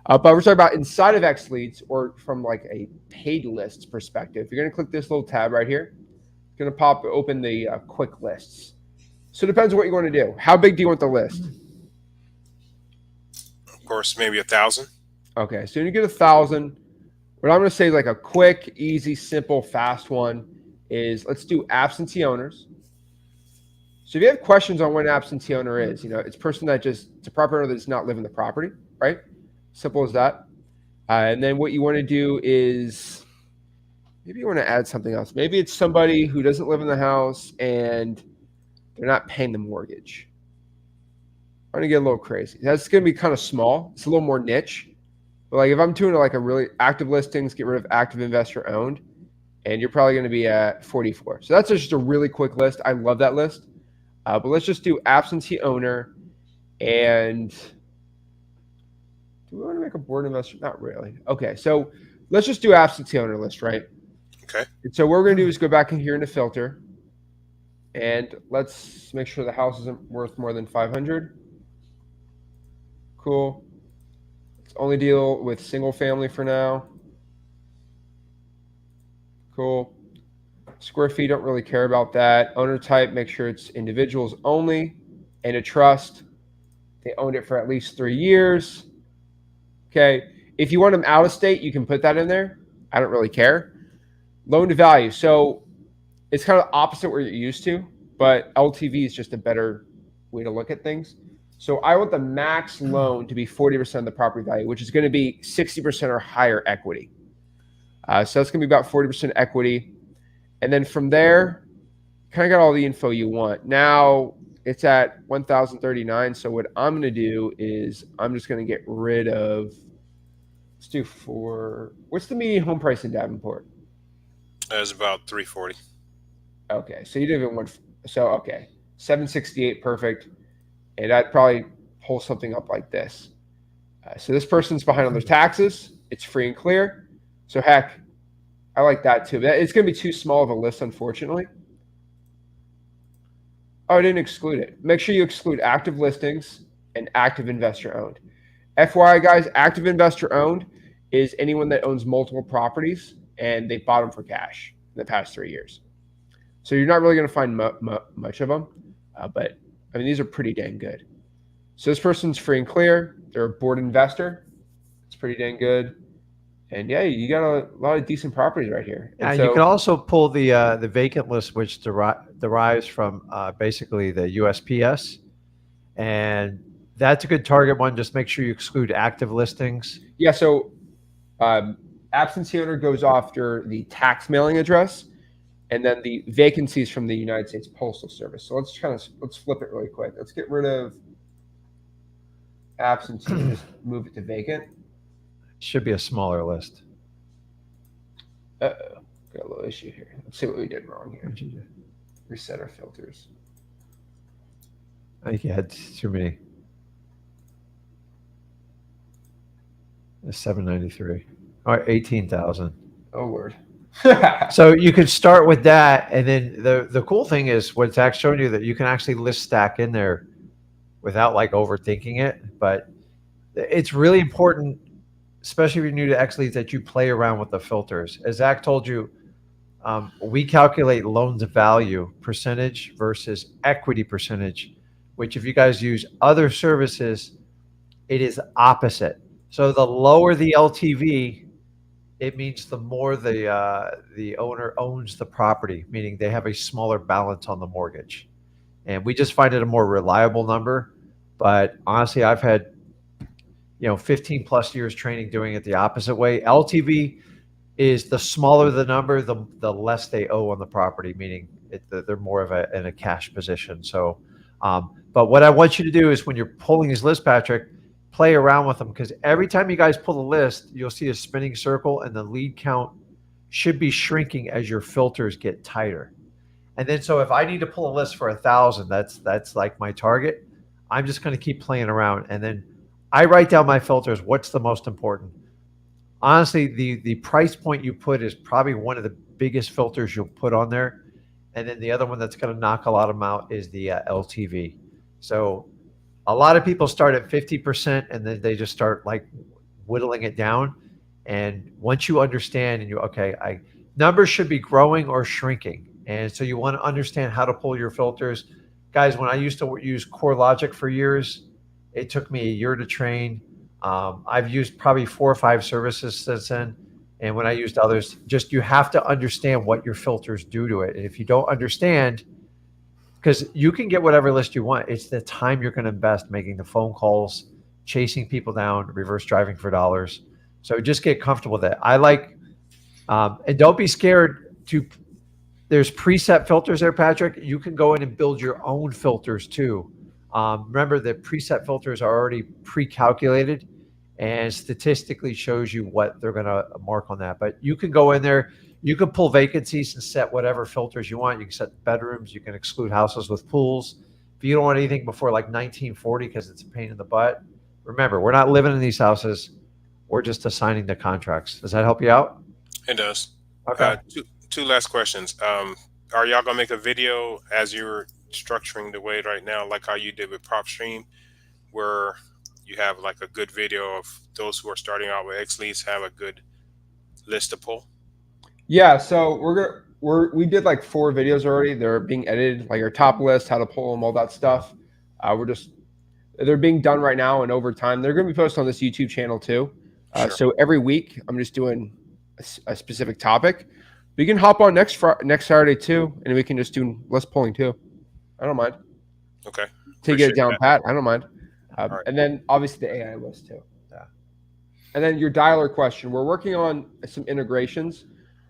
But we're talking about inside of XLeads or from like a paid lists perspective. You're going to click this little tab right here. It's going to pop open the quick lists. So it depends on what you want to do. How big do you want the list? Of course, maybe 1,000. Okay, so you get 1,000. What I'm going to say, like a quick, easy, simple, fast one is let's do absentee owners. So if you have questions on what an absentee owner is, it's a person that it's a property owner that does not live in the property, right? Simple as that. And then what you want to do is maybe you want to add something else. Maybe it's somebody who doesn't live in the house and they're not paying the mortgage. I'm going to get a little crazy. That's going to be kind of small. It's a little more niche. But like if I'm doing like a really active listings, get rid of active investor owned, and you're probably going to be at 44. So that's just a really quick list. I love that list. But let's just do absentee owner. And do we want to make a board investor? Not really. Okay, so let's just do absentee owner list, right? Okay. And so what we're going to do is go back in here into filter. And let's make sure the house isn't worth more than 500. Cool. Let's only deal with single family for now. Cool. Square feet, don't really care about that. Owner type, make sure it's individuals only and a trust. They owned it for at least 3 years. Okay. If you want them out of state, you can put that in there. I don't really care. Loan to value. So it's kind of opposite what you're used to, but LTV is just a better way to look at things. So I want the max loan to be 40% of the property value, which is going to be 60% or higher equity. So that's going to be about 40% equity. And then from there, kind of got all the info you want. Now it's at 1,039. So what I'm going to do is I'm just going to get rid of, let's do what's the median home price in Davenport? It's about 340. Okay. So you didn't even want, so okay. 768, perfect. And I'd probably pull something up like this. So this person's behind on their taxes. It's free and clear. So heck, I like that too. It's going to be too small of a list, unfortunately. Oh, I didn't exclude it. Make sure you exclude active listings and active investor owned. FYI, guys, active investor owned is anyone that owns multiple properties and they bought them for cash in the past 3 years. So you're not really going to find much of them, but I mean, these are pretty dang good. So this person's free and clear. They're a board investor. It's pretty dang good. And yeah, you got a lot of decent properties right here. And so, you can also pull the vacant list, which derives from basically the USPS, and that's a good target one. Just make sure you exclude active listings. Yeah, so absentee owner goes after the tax mailing address, and then the vacancies from the United States Postal Service. So let's flip it really quick. Let's get rid of absentee and just move it to vacant. Should be a smaller list. Uh-oh, got a little issue here. Let's see what we did wrong here. Reset our filters. I think you had too many. 793. All right, 18,000. Oh, word. So you could start with that, and then the cool thing is what Zach's showing you, that you can actually list stack in there without like overthinking it. But it's really important, especially if you're new to XLeads, that you play around with the filters. As Zach told you, we calculate loan to value percentage versus equity percentage, which if you guys use other services, it is opposite. So the lower the LTV, it means the more the owner owns the property, meaning they have a smaller balance on the mortgage. And we just find it a more reliable number. But honestly, I've had 15 plus years training doing it the opposite way. LTV is the smaller the number, the less they owe on the property, meaning they're more of in a cash position. So, but what I want you to do is when you're pulling these lists, Patrick, play around with them, because every time you guys pull a list, you'll see a spinning circle and the lead count should be shrinking as your filters get tighter. And then, so if I need to pull a list for 1,000, that's like my target. I'm just going to keep playing around. And then I write down my filters. What's the most important? Honestly, the price point you put is probably one of the biggest filters you'll put on there. And then the other one that's going to knock a lot of them out is the LTV. So a lot of people start at 50% and then they just start like whittling it down. And once you understand and numbers should be growing or shrinking. And so you want to understand how to pull your filters. Guys, when I used to use CoreLogic for years, it took me a year to train. I've used probably 4 or 5 services since then. And when I used others, just you have to understand what your filters do to it. And if you don't understand, because you can get whatever list you want, it's the time you're going to invest making the phone calls, chasing people down, reverse driving for dollars. So just get comfortable with it. I like, and don't be scared to, there's preset filters there, Patrick. You can go in and build your own filters too. Remember that preset filters are already pre-calculated and statistically shows you what they're going to mark on that. But you can go in there, you can pull vacancies and set whatever filters you want. You can set bedrooms, you can exclude houses with pools. If you don't want anything before like 1940 because it's a pain in the butt, remember, we're not living in these houses. We're just assigning the contracts. Does that help you out? It does. Okay. Two last questions. Are y'all gonna make a video as you're structuring the way right now, like how you did with PropStream, where you have like a good video of those who are starting out with XLeads have a good list to pull? Yeah, so we did like 4 videos already. They're being edited, like our top list, how to pull them, all that stuff. They're being done right now, and over time they're going to be posted on this YouTube channel too. Sure. So every week I'm just doing a specific topic. We can hop on next Saturday too, and we can just do list pulling too. I don't mind. Okay. To get it down pat, I don't mind. Right. And then obviously the AI list too. Yeah. And then your dialer question. We're working on some integrations.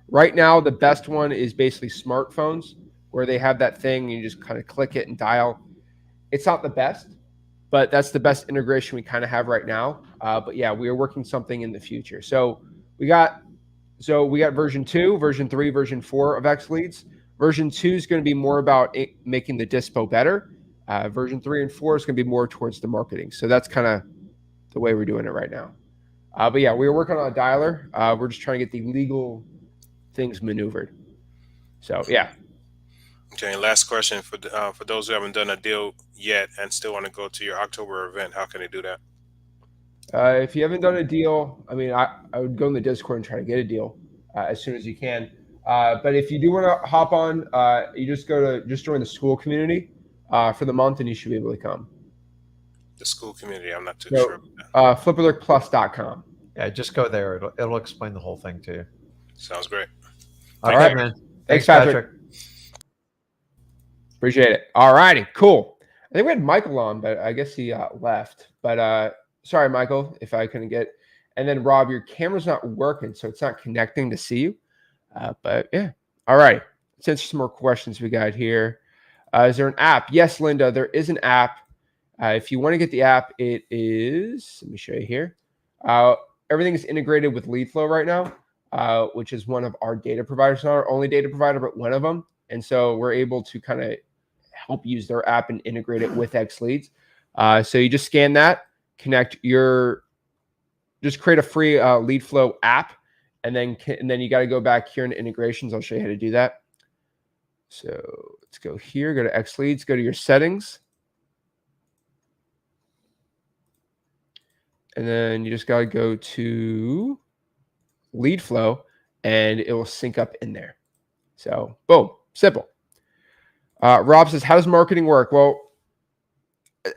Right now, the best one is basically smartphones, where they have that thing and you just kind of click it and dial. It's not the best, but that's the best integration we kind of have right now. But yeah, we are working something in the future. So we got version 2, version 3, version 4 of XLeads. Version 2 is going to be more about making the dispo better. Version 3 and 4 is going to be more towards the marketing. So that's kind of the way we're doing it right now. But yeah, we are working on a dialer. We're just trying to get the legal things maneuvered. So yeah. Okay, and last question for those who haven't done a deal yet and still want to go to your October event, how can they do that? If you haven't done a deal, I mean, I would go in the Discord and try to get a deal as soon as you can. But if you do want to hop on, you just join the school community for the month, and you should be able to come. The school community, I'm not too sure. Flipalertplus.com. Yeah, just go there. It'll explain the whole thing to you. Sounds great. All right, man. Thanks, Patrick. Appreciate it. All righty, cool. I think we had Michael on, but I guess he left. But sorry, Michael, if I couldn't get. And then Rob, your camera's not working, so it's not connecting to see you. But yeah, all right. Let's answer some more questions we got here. Is there an app? Yes, Linda, there is an app. If you want to get the app, it is. Let me show you here. Everything is integrated with LeadFlow right now, which is one of our data providers, not our only data provider, but one of them. And so we're able to kind of help use their app and integrate it with XLeads. So you just scan that, just create a free LeadFlow app, and then you got to go back here in integrations. I'll show you how to do that. So let's go here, go to XLeads, go to your settings. And then you just got to go to LeadFlow, and it will sync up in there. So boom, simple. Rob says, how does marketing work? Well,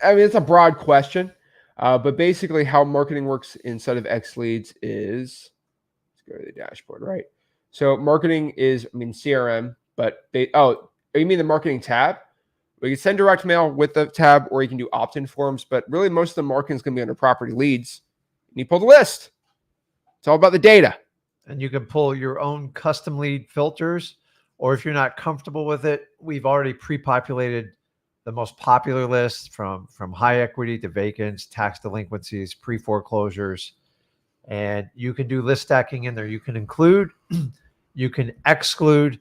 I mean, it's a broad question, but basically how marketing works inside of XLeads is, let's go to the dashboard, right? So marketing is, I mean, CRM, but you mean the marketing tab? We can send direct mail with the tab, or you can do opt-in forms, but really most of the marketing is going to be under property leads. And you pull the list. It's all about the data. And you can pull your own custom lead filters, Or if you're not comfortable with it, we've already pre-populated the most popular lists from high equity to vacants, tax delinquencies, pre-foreclosures. And you can do list stacking in there. You can include, you can exclude,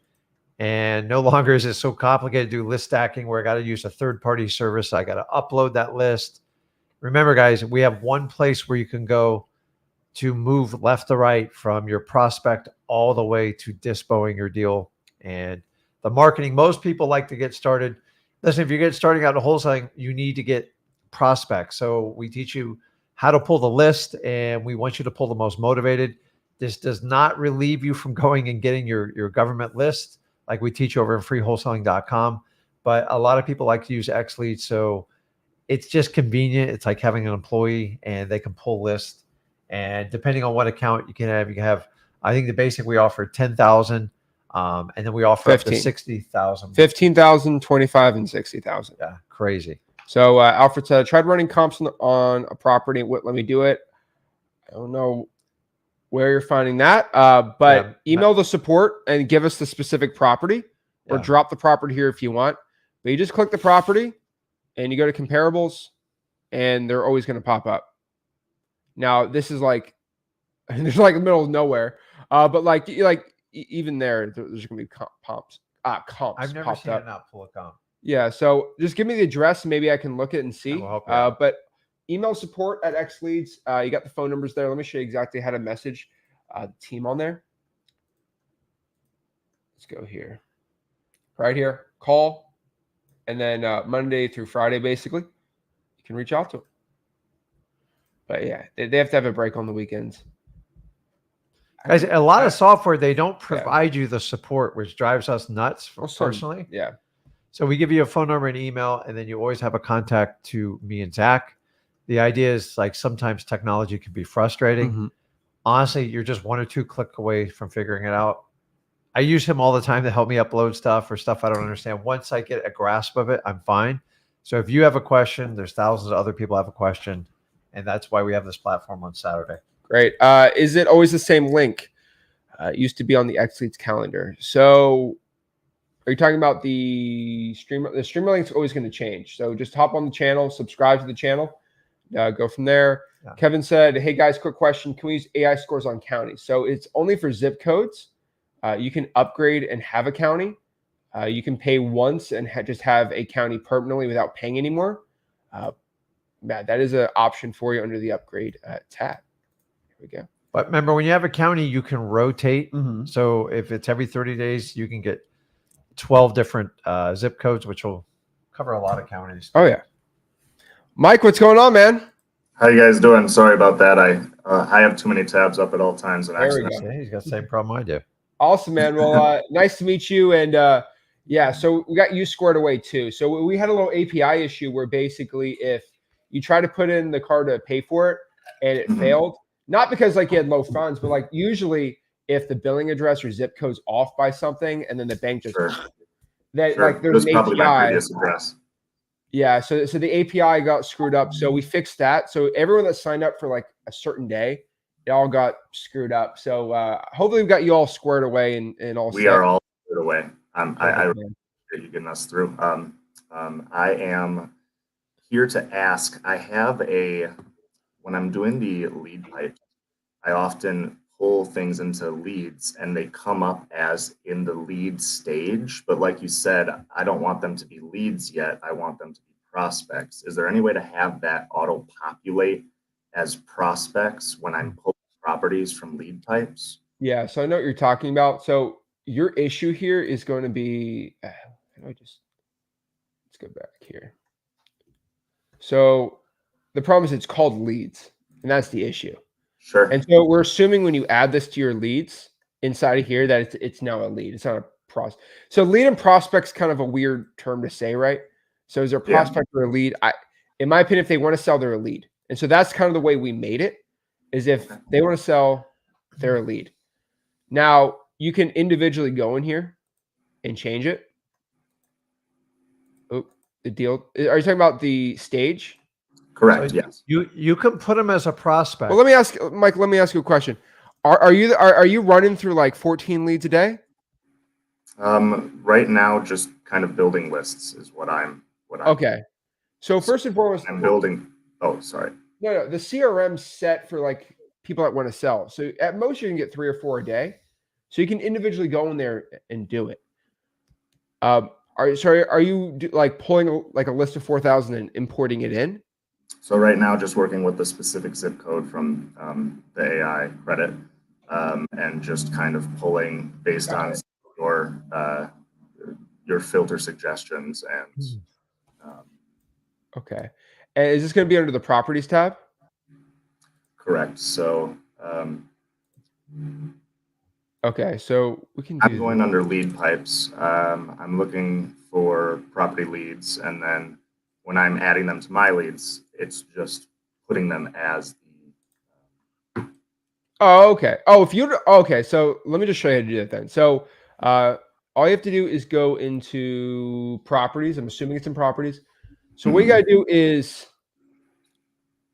and no longer is it so complicated to do list stacking where I got to use a third-party service. I got to upload that list. Remember, guys, we have one place where you can go to move left to right from your prospect all the way to dispoing your deal. And the marketing, most people like to get started. Listen, if you're starting out in wholesaling, you need to get prospects. So we teach you how to pull the list, and we want you to pull the most motivated. This does not relieve you from going and getting your government list like we teach over at freewholesaling.com. But a lot of people like to use XLeads. So it's just convenient. It's like having an employee, and they can pull lists. And depending on what account you can have, I think the basic we offer 10,000, and then we offer 15. up to 60,000. 15,000, 25, and 60,000. Yeah, crazy. So Alfred said, I tried running comps on a property. Let me do it. I don't know where you're finding that, but email the support and give us the specific property, or drop the property here if you want. But you just click the property and you go to comparables, and they're always going to pop up. Now, this is like, there's like the middle of nowhere, but like even there's going to be comps. I've never seen it not pull a comp. Yeah, so just give me the address. Maybe I can look it and see. We'll help you out. But email support at XLeads. You got the phone numbers there. Let me show you exactly how to message the team on there. Let's go here. Right here, call, and then Monday through Friday, basically, you can reach out to them. But yeah, they have to have a break on the weekends. Guys, a lot of software, they don't provide you the support, which drives us nuts personally. Yeah. So we give you a phone number and email, and then you always have a contact to me and Zach. The idea is, like, sometimes technology can be frustrating. Mm-hmm. Honestly, you're just one or two click away from figuring it out. I use him all the time to help me upload stuff or stuff I don't understand. Once I get a grasp of it, I'm fine. So if you have a question, there's thousands of other people have a question, and that's why we have this platform on Saturday. Great. Is it always the same link? It used to be on the XLeads calendar. So are you talking about the streamer? The streamer link's always going to change. So just hop on the channel, subscribe to the channel, go from there. Yeah. Kevin said, hey guys, quick question. Can we use AI scores on counties? So it's only for zip codes. You can upgrade and have a county. You can pay once and just have a county permanently without paying anymore. That is an option for you under the upgrade tab. Here we go. But remember, when you have a county, you can rotate. Mm-hmm. So if it's every 30 days, you can get 12 different zip codes, which will cover a lot of counties. Oh, yeah. Mike, what's going on, man? How you guys doing? Sorry about that. I have too many tabs up at all times. And there we go. He's got the same problem I do. Awesome, man. Well, nice to meet you. And yeah, so we got you squared away too. So we had a little API issue where basically if you try to put in the card to pay for it and it failed, not because like you had low funds, but like usually if the billing address or zip code's off by something and then the bank just like there's an probably API. My previous address. Yeah, so the API got screwed up. So we fixed that. So everyone that signed up for like a certain day, it all got screwed up. So hopefully we've got you all squared away and all. We are all squared away. I appreciate you getting us through. I am here to ask. I have when I'm doing the lead pipe, I often pull things into leads and they come up as in the lead stage. But like you said, I don't want them to be leads yet. I want them to be prospects. Is there any way to have that auto populate as prospects when I'm pulling properties from lead types? Yeah, so I know what you're talking about. So your issue here is going to be, let's go back here. So the problem is it's called leads, and that's the issue. Sure. And so we're assuming when you add this to your leads inside of here that it's now a lead. It's not a prospect. So lead and prospect's kind of a weird term to say, right? So is there a prospect or a lead? In my opinion, if they want to sell, they're a lead. And so that's kind of the way we made it, is if they want to sell, they're a lead. Now, you can individually go in here and change it. Oh, the deal. Are you talking about the stage? Correct. So yes. You can put them as a prospect. Well, let me ask Mike. Let me ask you a question. Are you running through like 14 leads a day? Right now, just kind of building lists is what I'm. Okay. So first and foremost, I'm building. Oh, sorry. No, the CRM's set for like people that want to sell. So at most you can get 3 or 4 a day. So you can individually go in there and do it. Are you like pulling like a list of 4,000 and importing it in? So right now, just working with the specific zip code from the AI credit, and just kind of pulling based on your filter suggestions and. Okay. And is this going to be under the properties tab? Correct. So okay, so we can do. I'm going under lead pipes. I'm looking for property leads, and then when I'm adding them to my leads, it's just putting them as the. Oh, okay. Oh, okay. So let me just show you how to do that then. So all you have to do is go into properties. I'm assuming it's in properties. So what you got to do is,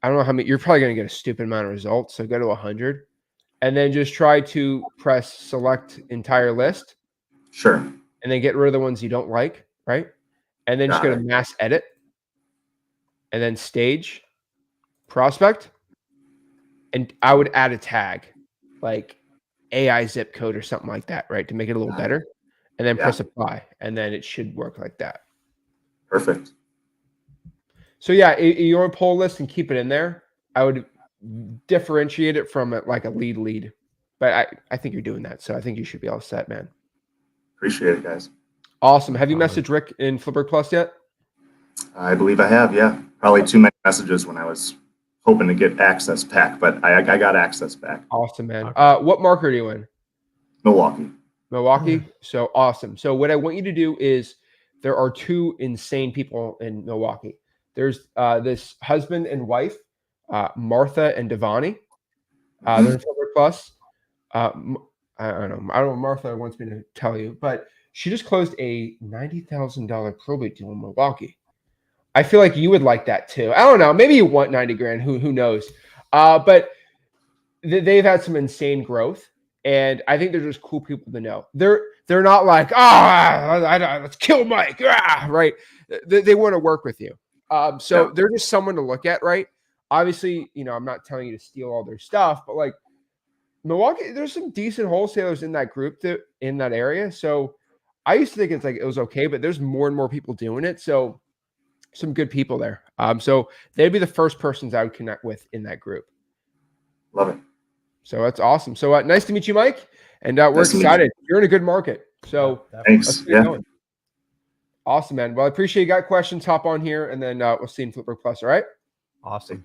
I don't know how many, you're probably going to get a stupid amount of results. So go to 100 and then just try to press select entire list. Sure. And then get rid of the ones you don't like, right? And then just go to mass edit and then stage prospect. And I would add a tag like AI zip code or something like that, right? To make it a little better. And then press apply. And then it should work like that. Perfect. So yeah, you want to pull a list and keep it in there. I would differentiate it from like a lead. But I think you're doing that. So I think you should be all set, man. Appreciate it, guys. Awesome. Have you messaged Rick in Flipper Plus yet? I believe I have, yeah. Probably too many messages when I was hoping to get access back, but I got access back. Awesome, man. What market are you in? Milwaukee. So awesome. So what I want you to do is there are 2 insane people in Milwaukee. There's this husband and wife, Martha and Devani. They're in Flipper Plus. I don't know what Martha wants me to tell you, but she just closed a $90,000 probate deal in Milwaukee. I feel like you would like that too. I don't know. Maybe you want 90 grand. Who knows? But they've had some insane growth, and I think they're just cool people to know. They're not like let's kill Mike, right? They want to work with you. So they're just someone to look at, right? Obviously, I'm not telling you to steal all their stuff, but like Milwaukee, there's some decent wholesalers in that group in that area. So I used to think it was okay, but there's more and more people doing it. So some good people there. So they'd be the first persons I would connect with in that group. Love it. So that's awesome. So nice to meet you, Mike. And we're excited. You're in a good market. So thanks. Yeah. Awesome, man. Well, I appreciate you got questions. Hop on here, and then we'll see you in Flipper Plus. All right. Awesome.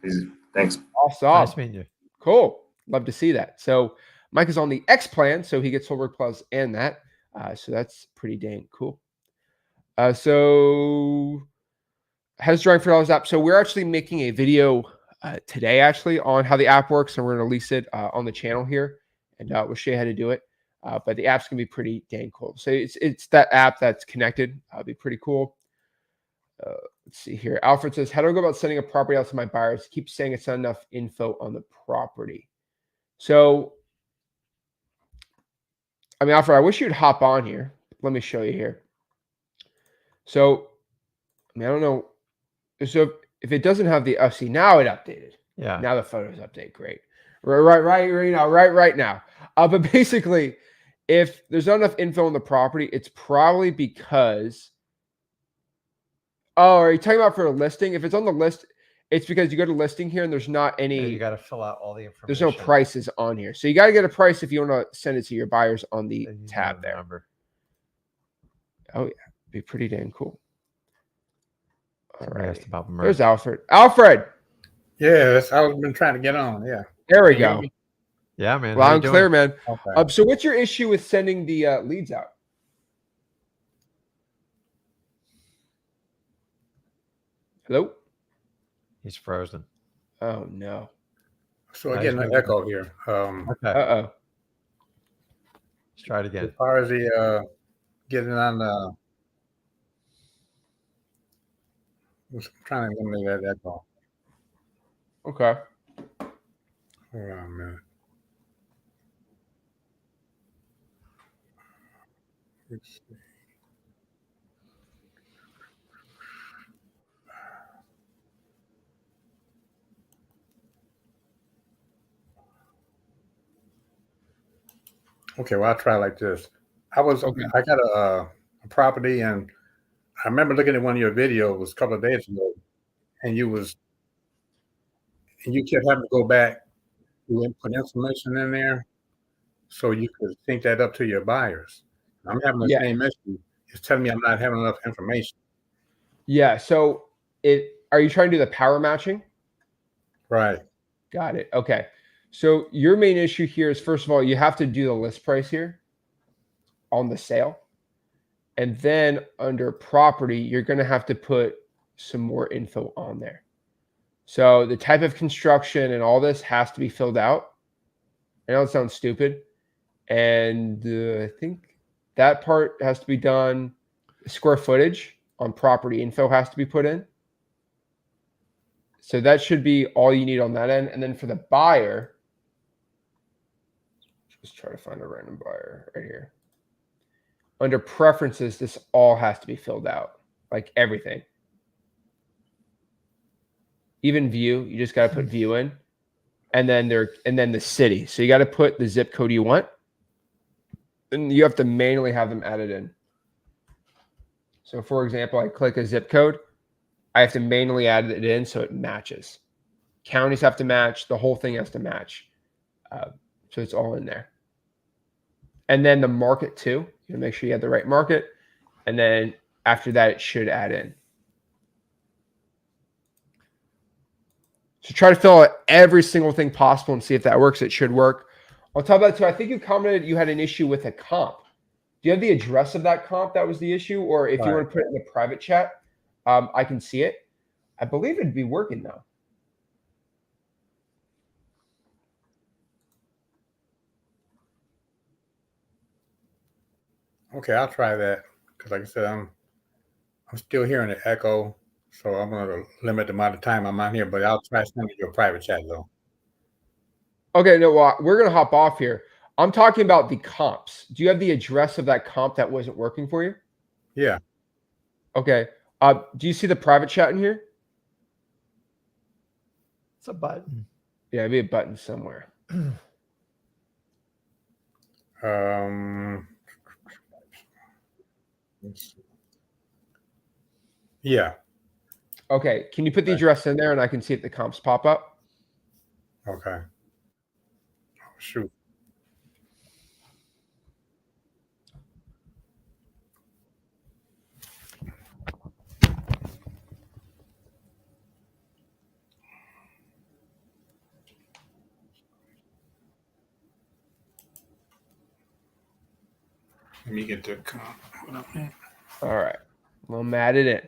Thanks. Awesome. Nice meeting you. Cool. Love to see that. So Mike is on the X plan, so he gets Flipper Plus and that. So that's pretty dang cool. So how's drawing for dollars app? So we're actually making a video today, actually, on how the app works, and we're going to release it on the channel here, and we'll show you how to do it. But the app's gonna be pretty dang cool. So it's that app that's connected. It'll be pretty cool. Let's see here. Alfred says, "How do I go about sending a property out to my buyers? Keep saying it's not enough info on the property." So, I mean, Alfred, I wish you'd hop on here. Let me show you here. So, I mean, I don't know. So if it doesn't have the see, now it updated. Yeah. Now the photos update. Great. Right now. But basically, if there's not enough info on the property, it's probably because. Oh, are you talking about for a listing? If it's on the list, it's because you go to listing here and there's not any. Yeah, you got to fill out all the information. There's no prices on here, so you got to get a price if you want to send it to your buyers on the tab there. Oh yeah, be pretty dang cool. All right. There's Alfred. Alfred. Yeah, that's how I've been trying to get on. Yeah. There we go. Yeah, man. Loud and clear, man. Okay. So what's your issue with sending the leads out? Hello? He's frozen. Oh, no. So I get an echo here. Okay. Uh-oh. Let's try it again. As far as the getting on the, I'm trying to eliminate that echo. Okay. Hold on a minute. Let's see. Okay, well, I'll try like this. I got a property, and I remember looking at one of your videos a couple of days ago, and you kept having to go back and put information in there so you could sync that up to your buyers. I'm having the Yeah. same issue. It's telling me I'm not having enough information. Yeah. So are you trying to do the power matching? Right. Got it. Okay. So your main issue here is, first of all, you have to do the list price here on the sale. And then under property, you're going to have to put some more info on there. So the type of construction and all this has to be filled out. I know it sounds stupid. And I think that part has to be done. Square footage on property info has to be put in. So that should be all you need on that end. And then for the buyer, just try to find a random buyer right here. Under preferences, this all has to be filled out, like everything. Even view, you just got to put view in, and then the city. So you got to put the zip code you want, and you have to manually have them added in. So for example, I click a zip code, I have to manually add it in so it matches. Counties have to match, the whole thing has to match. So it's all in there. And then the market too, you make sure you have the right market. And then after that, it should add in. So try to fill out every single thing possible and see if that works. It should work. On top of that too, I think you commented you had an issue with a comp. Do you have the address of that comp that was the issue? Or if you want to put it in the private chat, I can see it. I believe it'd be working though. Okay, I'll try that because, like I said, I'm still hearing the echo, so I'm going to limit the amount of time I'm on here. But I'll try sending you a private chat though. Okay, no, well, we're gonna hop off here. I'm talking about the comps. Do you have the address of that comp that wasn't working for you? Yeah. Okay. Do you see the private chat in here? It's a button. Yeah, maybe a button somewhere. Yeah. Okay. Can you put the address in there and I can see if the comps pop up? Okay. Oh, shoot. Let me get the comp. All right. Well, I'm added in.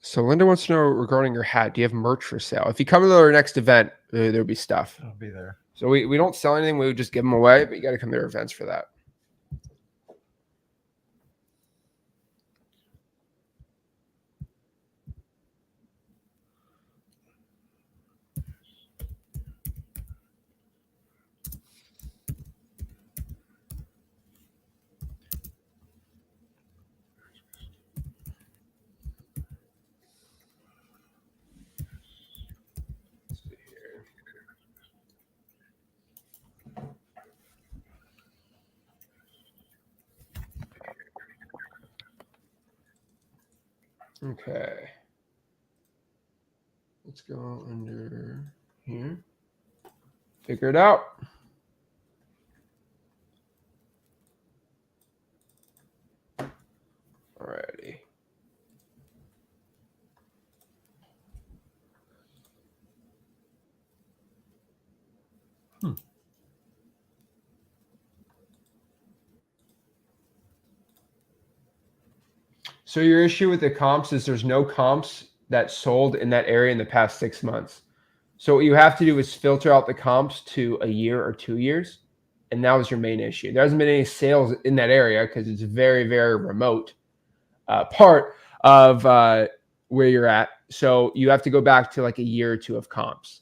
So Linda wants to know regarding your hat. Do you have merch for sale? If you come to our next event, there'll be stuff. I'll be there. So we don't sell anything. We would just give them away, but you got to come to our events for that. Okay. Let's go under here. Figure it out. Alrighty. So your issue with the comps is there's no comps that sold in that area in the past 6 months. So what you have to do is filter out the comps to a year or 2 years, and that was your main issue. There hasn't been any sales in that area because it's a very, very remote part of where you're at. So you have to go back to like a year or two of comps.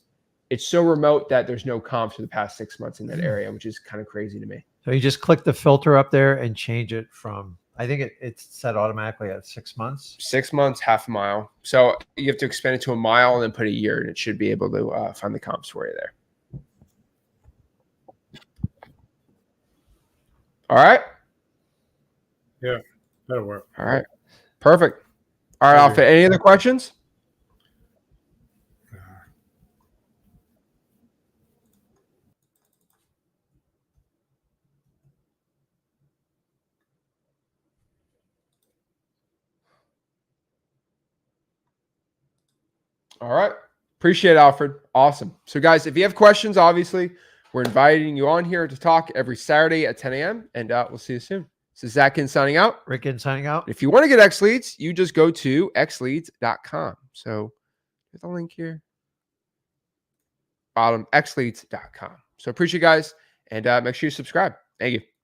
It's so remote that there's no comps for the past 6 months in that area, which is kind of crazy to me. So you just click the filter up there and change it from, I think it's set automatically at 6 months. 6 months, half a mile. So you have to expand it to a mile and then put a year, and it should be able to find the comps for you there. All right. Yeah, that'll work. All right. Perfect. All right, Alpha. Any other questions? All right. Appreciate it, Alfred. Awesome. So, guys, if you have questions, obviously, we're inviting you on here to talk every Saturday at 10 a.m. And we'll see you soon. This is Zach signing out. Rick signing out. If you want to get XLeads, you just go to XLeads.com. So, there's a link here. Bottom, XLeads.com. So, appreciate you guys. And make sure you subscribe. Thank you.